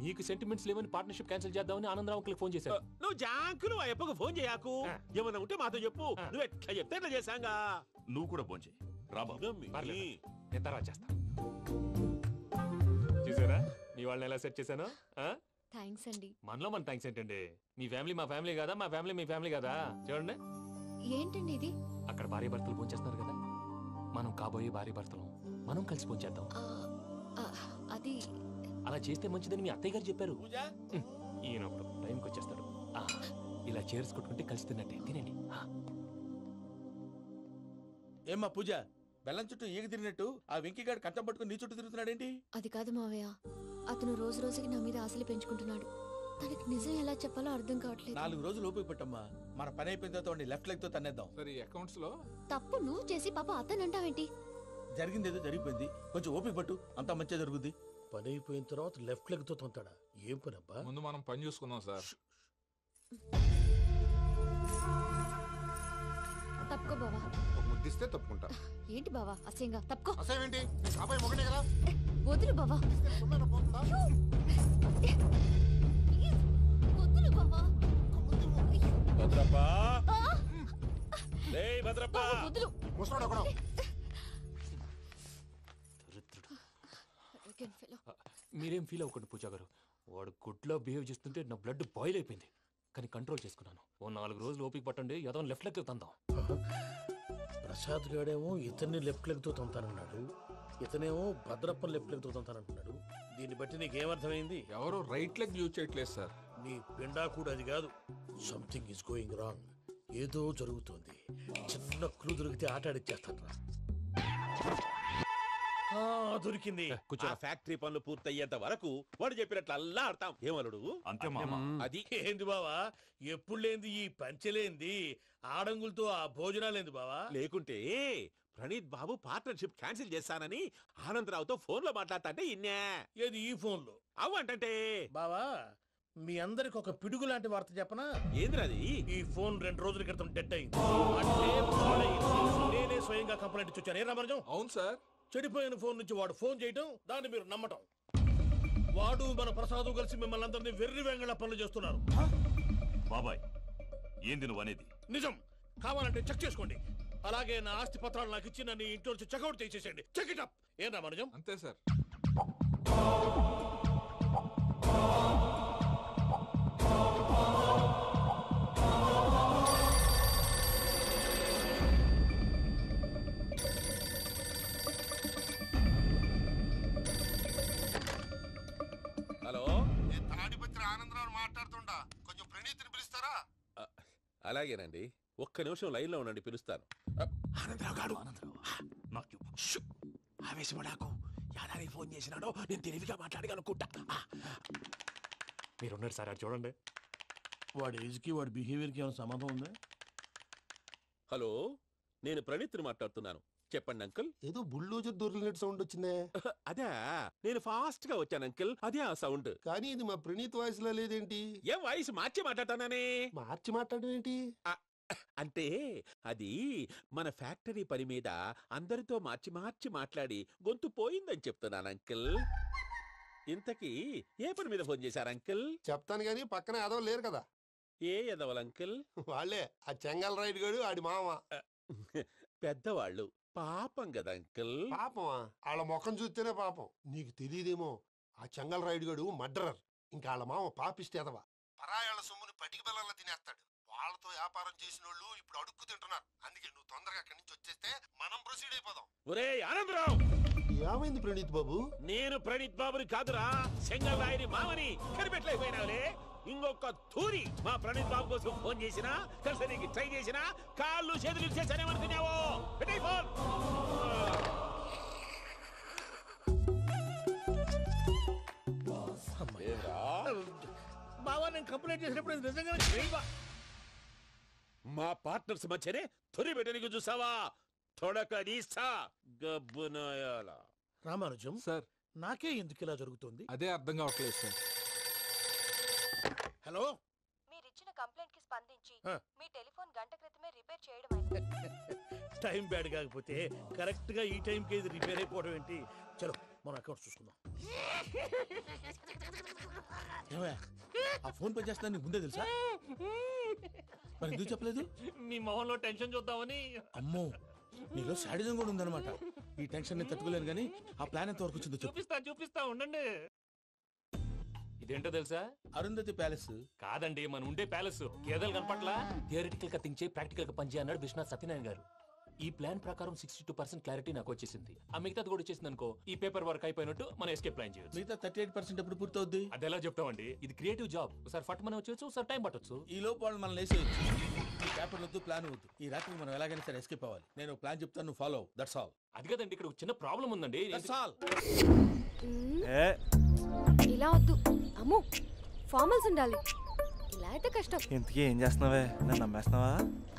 మీకు సెంటిమెంట్స్ లేవని పార్ట్నర్షిప్ క్యాన్సిల్ చేద్దామని ఆనందరావు అంకుల్ ఫోన్ చేశారు. నువ్వు జాంకులు ఆ ఎప్పకు ఫోన్ చేయకు. ఏమన్నా ఉంటే మాతో చెప్పు. నువ్వు ఎట్లా చెప్తే ఎట్లా చేశాంగా. నువ్వు కూడా ఫోన్ చేయి. నేను తర్వాత చేస్తా. చూసారా మీ వాళ్ళని ఎలా సెట్ చేశాను? థ్యాంక్స్ అండి. మనలో మన థ్యాంక్స్ ఏంటండి? మీ ఫ్యామిలీ మా ఫ్యామిలీ కదా, మా ఫ్యామిలీ మీ ఫ్యామిలీ కదా. చూడండి ఏంటండి ఇది? అక్కడ భార్య భర్తలు పోంచేస్తున్నారు కదా, మనం కాబోయే భార్య భర్తలు మనం కలిసి పోంచేద్దాం. అది అలా చేస్తే మంచిదని మీ అత్తయ్య గారు చెప్పారు. ఈయనప్పుడు టైంకి వచ్చేస్తాడు. ఇలా చేర్స్ కొట్టుకుంటే కలిసి తిన్నట్టే. తినండి. ఏమ్మా పూజ, బెల్లం చుట్టూ ఈగ తిరిగినట్టు ఆ వెంకీగాడు కంచం పట్టుకుని నీ చుట్టూ తిరుగుతున్నాడేంటి? అది కాదు మావయ్య, అతను రోజు రోజుకి నా మీద ఆశలు పెంచుకుంటున్నాడు. తనకి నిజం ఎలా చెప్పాలో అర్థం కావట్లేదు. 4 రోజులు ఓపిక పట్టమ్మా, మన పని అయిపోయిన తర్వాత లెఫ్ట్ లెగ్ తో తన్నేద్దాం. సరే అకౌంట్స్ లో తప్పు నువ్వు చేసి పాప అతను అంటావేంటి? జరిగిందేదో జరిగిపోయింది, కొంచెం ఓపిక పట్టు, అంతా మంచిగా జరుగుద్ది. పని అయిపోయిన తర్వాత లెఫ్ట్ లెగ్ తో తొంతాడా? ఏం పని అబ్బా? ముందు మనం పని చూసుకుందాం సార్. తప్పుకో బావా. ఒక ముద్దిస్తే తప్పుకుంటా. ఏంటి బావా అసహ్యంగా? తప్పుకో. అసహ్యం ఏంటి? అబ్బాయి మొగనే కదా. వదులు బావా. వదులు బావా. భద్రప్ప, రేయ్ భద్రప్ప. వదులు. ముసలోడు ఒకడు. మీరేం ఫీల్ అవ్వకండి పూజా గారు. వాడు గుడ్లో బిహేవ్ చేస్తుంటే నా బ్లడ్ బాయిల్ అయిపోయింది. కానీ కంట్రోల్ చేసుకున్నాను. ఓ 4 రోజులు ఓపిక పట్టండి, ఏదో లెఫ్ట్ లెగ్ తందాం. ప్రసాద్ గాడేమో ఇతన్ని లెఫ్ట్ లెగ్ తో తొంతానన్నాడు, ఇతనేమో భద్రప్ప లెఫ్ట్ లెగ్ తో తొంతానంటున్నాడు. దీన్ని బట్టి నీకేమర్థమైంది? ఎవరు రైట్ లెగ్ యూజ్ చేయట్లేదు సార్. నీ పిండా కూడా అది కాదు. Something is going wrong. ఏదో జరుగుతోంది. చిన్న క్లూ దొరికితే ఆట ఆడిచ్చేస్తాను రా. దొరికింది. కొంచెం ఫ్యాక్టరీ పనులు పూర్తయ్యేంత వరకు వాడు చెప్పినట్లు అల్లా ఆడతాం. ఏమలుడు అంతే అది ఏంది బావా? ఎప్పుడు లేంది ఈ పంచలేంది, ఆడంగులతో ఆ భోజనాలేంది బావా? లేకుంటే ప్రణీత్ బాబు పార్ట్నర్షిప్ క్యాన్సిల్ చేస్తానని ఆనందరావుతో ఫోన్ లో మాట్లాడతాంటే ఇన్నే. ఏది ఈ ఫోన్ లో? అవ్వంటే బావా, మీ అందరికి ఒక పిడుగు లాంటి వార్త చెప్పనా? ఏంద్రది? ఈ ఫోన్ 2 రోజుల క్రితం డెడ్ అయింది. అంటే పాడైంది. నేనే స్వయంగా కంప్లైంట్ ఇచ్చి వచ్చాను. ఏ రామరాజం? అవును సార్. చెడిపోయిన ఫోన్ నుంచి వాడు ఫోన్ చేయటం, దాన్ని మీరు నమ్మటం. వాడు మన ప్రసాదు కలిసి మిమ్మల్ని అందరినీ వెర్రి వెంగళ పనులు చేస్తున్నారు. బాబాయ్, ఏంది నువ్వు అనేది? నిజం. కావాలంటే చెక్ చేసుకోండి. అలాగే నా ఆస్తి పత్రాలు నాకు ఇచ్చి నన్ను ఇంట్లో నుంచి చెక్అౌట్ చేసేసండి. Check it up. ఏం రామరాజం? అంతే సార్. హలో, నేను తాడిపత్రి ఆనందరావు మాట్లాడుతుండా. కొంచెం ప్రణీతిని పిలుస్తారా? అలాగేనండి. ఒక్క నిమిషం లైన్ లో ఉండండి, పిలుస్తాను. ఆనందరావు గాడు. ఆవేశపడాకు. యాదానికి ఫోన్ చేసినాడో నేను తెలివిగా మాట్లాడగలనుకుంటా. మీరున్నారు సార్, చూడండి. వాడి ఏజ్కి వాడి బిహేవియర్కి ఏమైనా సంబంధం ఉందా? హలో, నేను ప్రణీత్ని మాట్లాడుతున్నాను. చెప్పండి అంకుల్. ఏదో బుల్డోజర్ దొరికినట్టు సౌండ్ వచ్చిందే. అదే, నేను ఫాస్ట్ గా వచ్చాను అంకుల్. అదే ఆ సౌండ్. కానీ ఇది మా ప్రణీత్ వాయిస్ లో లేదేంటి? ఏం వాయిస్ మార్చి మాట్లాడతానని? మార్చి మాట్లాడడం ఏంటి? అంటే అది మన ఫ్యాక్టరీ పని మీద అందరితో మార్చి మార్చి మాట్లాడి గొంతు పోయిందని చెప్తున్నాను అంకుల్. ఇంతకీ ఏ పని మీద ఫోన్ చేశారు అంకుల్? చెప్తాను గానీ పక్కన ఏదో లేరు కదా. ఏ ఎదవలు అంకుల్? వాళ్ళే ఆ చెంగల్ రైడ్ గడు ఆడి మామ. పెద్దవాళ్ళు. పాపం కదా అంకుల్. పాపమా? వాళ్ళ ముఖం చూస్తేనే పాపం. నీకు తెలియదేమో, ఆ చెంగల్ రైడ్ గడు మర్డరర్. ఇంకా వాళ్ళ మామ పాపిస్తే ఎదవా. పరాయాళ్ళ సొమ్ముని పటికి బెల్లంలో తినేస్తాడు. వాళ్ళతో వ్యాపారం చేసిన వాళ్ళు ఇప్పుడు అడుక్కు తింటున్నారు. అందుకే నువ్వు తొందరగా అక్కడి నుంచి వచ్చేస్తే మనం ప్రొసీడ్ అయిపోదాం. ఒరే ఆనందరావు! ఏమైంది ప్రణీత్ బాబు? నేను ప్రణీత్ బాబుని కాదురా, చెంగల్ రాయని మామని. కనిపెట్టలేకపోయినావులే. ఇంకొక తూరి మా ప్రణీత్ బాబు కోసం ఫోన్ చేసినా, కలిసి నీకు ట్రై చేసినా కాళ్ళు చేతులు చేశానేమనుకున్నావు? పెట్టే ఫోన్. బావా, నేను కంప్లైంట్ చేసినప్పుడు నిజంగా మా పార్ట్నర్స్ మధ్యనే తొలి పెట్టడానికి చూసావా? తొడక నీస్తా గబ్బునాయాల. రామానుజం సార్, నాకే ఎందుకు ఇలా జరుగుతుంది? అదే అర్థం కావట్లేదు సార్. హలో, మీరిచ్చిన కంప్లైంట్ కి స్పందించి మీ టెలిఫోన్ గంట క్రితమే రిపేర్ చేయడం టైం బ్యాడ్ కాకపోతే కరెక్ట్ గా ఈ టైం కి ఇది రిపేర్ అయిపోవడం ఏంటి? చలో మన అకౌంట్ చూసుకుందాం. ఆ ఫోన్ పని చేస్తున్నా నీకు ముందే తెలుసా? మరి ఎందుకు చెప్పలేదు? మీ మొహంలో టెన్షన్ చూద్దామని. అమ్మో, నీలో శాడిజం కూడా ఉందన్నమాట. ఈ టెన్షన్ ని తట్టుకోలేను కానీ ఆ ప్లాన్ ఎంత వరకు వచ్చిందో చూపిస్తా ఉండండి. ఇదేంటో తెలుసా? అరుంధతి ప్యాలెస్ కాదండి, మన ఉండే ప్యాలెస్. గేదెలు కనపట్లా? థియరిటికల్ గా థింక్ చేయి, ప్రాక్టికల్ గా పనిచేయ అన్నాడు విశ్వనాథ్ సత్యనారాయణ గారు. ఈ ప్లాన్ ప్రకారం 62% క్లారిటీ నాకు వచ్చేసింది. ఆ మిగతాది కూడా వచ్చేసింది అనుకో, ఈ పేపర్ వర్క్ అయిపోయినట్టు మనం ఎస్కేప్ ప్లాన్ చేయొచ్చు. మిగతా 38% ఎప్పుడు పూర్తవుద్ది? అది ఎలా చెప్తామండి? ఇది క్రియేటివ్ జాబ్. ఒకసారి ఫట్ మనం వచ్చేచ్చు, ఒకసారి టైం పట్టొచ్చు. ఈ లోపు వాళ్ళు మనం లేసేయచ్చు. ఈ పేపర్ వద్దు, ప్లాన్ వద్దు. ఈ రాత్రి మనం ఎలాగైనా సరే ఎస్కేప్ అవ్వాలి. నేను ప్లాన్ చెప్తాను, నువ్వు ఫాలో. That's all. అది కదండి, ఇక్కడ చిన్న ప్రాబ్లం ఉందండి. That's all. ఇలా వద్దు అమ్ము, ఫార్మల్స్ ఉండాలి. ఇలా అయితే కష్టం. ఇంతకీ ఏం చేస్తున్నావే? నన్ను నమ్మేస్తున్నావా?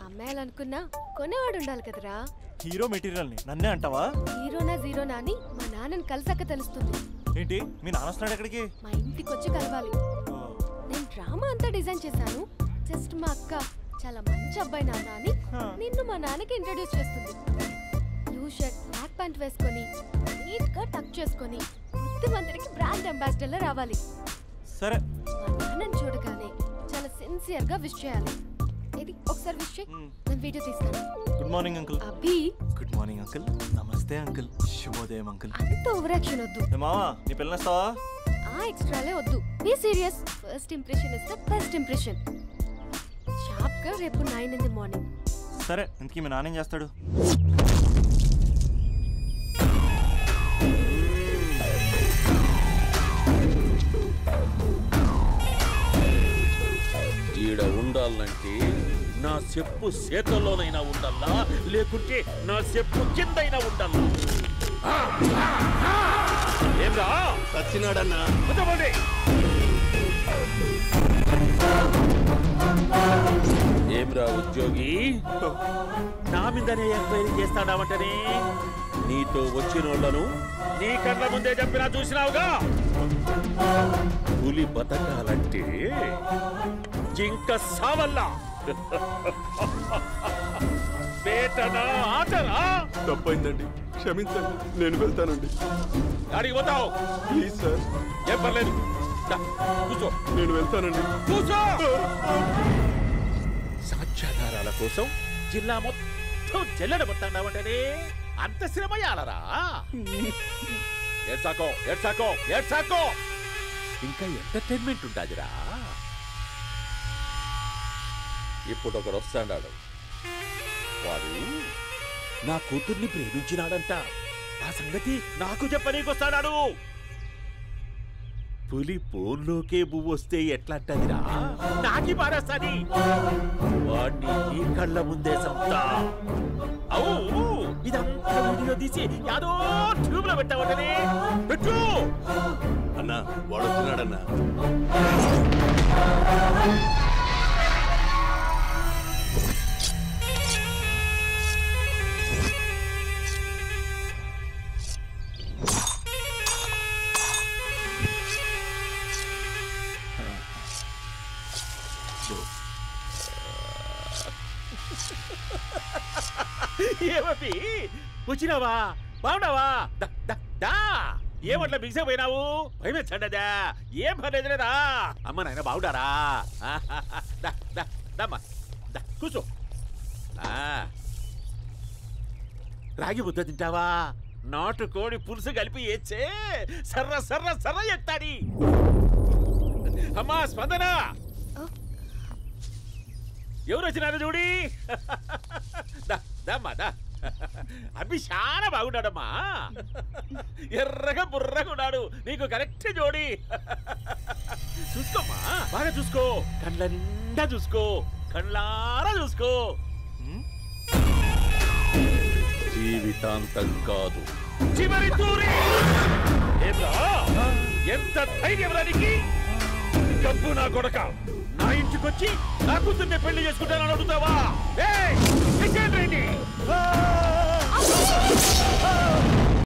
అమ్మాయాలనుకున్నా కొనేవాడు ఉండాలి కదరా. హీరో మెటీరియల్ ని నన్నే అంటావా? హీరోనా జీరోనా అని మా నాన్నని కలిసాక తెలుస్తుంది. ఏంటి మీ నాన్న వస్తున్నాడు ఎక్కడికి? మా ఇంటికి వచ్చి కలవాలి. నేను డ్రామా అంతా డిజైన్ చేశాను. జస్ట్ మా అక్క చాలా మంచి అబ్బాయి నాన్న అని నిన్ను మా నాన్నకి ఇంట్రడ్యూస్ చేస్తుంది. బ్లూ షర్ట్, బ్లాక్ ప్యాంట్ వేసుకొని నీట్ గా టక్ చేసుకొని బుద్ధిమంతుడికి బ్రాండ్ అంబాసిడర్ రావాలి. సరే. మా నాన్నని చూడగానే చాలా సిన్సియర్ గా విష్ చేయాలి. ఇది ఒకసారి విష్ చేయి, నేను వీడియో తీస్తాను. Good morning uncle. Abhi. Good morning uncle. నమస్తే అంకుల్. శుభోదయం అంకుల్. అంత ఓవర్ యాక్షన్ వద్దు. మావా, నీ పిల్లనిస్తావా? ఆ ఎక్స్ట్రాలే వద్దు. Be serious. First impression is the best impression. Sharp గా రేపు 9 in the morning. సరే, ఇంతకీ మీ నాన్న ఏం చేస్తాడు? ఈడ ఉండాలంటే నా చెప్పు చేతల్లోనైనా ఉండాలా, లేకుంటే నా చెప్పు కిందైనా ఉండాలా? ఏమ్రా సచ్చినాడన్నా? ఏమ్రా ఉద్యోగి నా మీదనే ఎంక్వైరీ చేస్తాడావంటనే నీతో వచ్చినోళ్లను నీ కళ్ళ ముందే చెప్పినా చూసినావుగా పులి బతకాలంటే జింక సావల్లా పేటనా ఆటనా తప్పైందండి క్షమించండి నేను వెళ్తానండి అడిగి పోతావు ప్లీజ్ సార్ ఏం పర్లేదు కూర్చో నేను వెళ్తానండి కూర్చో సాక్ష్యాధారాల కోసం జిల్లా మొత్తం చెల్లడబట్టావంటనే అంత శ్రమయాలరా ఏడ్సాకో ఏడ్సాకో ఏడ్సాకో ఇంకా ఎంటర్టైన్మెంట్ ఉండాదిరా ఇప్పుడు ఒకడు వస్తాడాడు వాడు నా కూతుర్ని ప్రేమించినాడంట ఆ సంగతి నాకు చెప్పనీకొస్తాడాడు పులి పోన్లోకే పువ్వు వస్తే ఎట్లాంటదిరా నాకి పారేస్తాది వాడిని నీ కళ్ళ ముందే సంతా అవు ఇదంతా వీడియో తీసి యాదో ట్యూబ్ లో పెట్టావటనే పెట్టు అన్నా వాడు వస్తున్నాడన్నా ఏమీ వచ్చినావా బాగున్నావా ఏమట్లా బిగిసే పోయినావు భయమేచ్చండదా ఏం పర్లేదులేదా అమ్మ నాయన బాగుండారా దమ్మా కూర్చో రాగి ముద్ద తింటావా నాటు కోడి పులుసు కలిపి ఏచ్చే సర్ర సర్ర సర్ర ఎత్తాడి అమ్మా స్పందన ఎవరు వచ్చినారు చూడి దమ్మా దా అభి చాలా బాగున్నాడమ్మా ఎర్రగా బుర్రగా ఉన్నాడు నీకు కరెక్ట్ జోడి చూసుకోమ్మా బాగా చూసుకో కండ్ల నిండా చూసుకో కండ్లారా చూసుకో జీవితాంతం కాదు చివరి తూరి ఎంత ధైర్యం రానికి డబ్బు నా కొడక నా ఇంటికొచ్చి నా కూతుర్ని పెళ్లి చేసుకుంటానని అడుగుతావా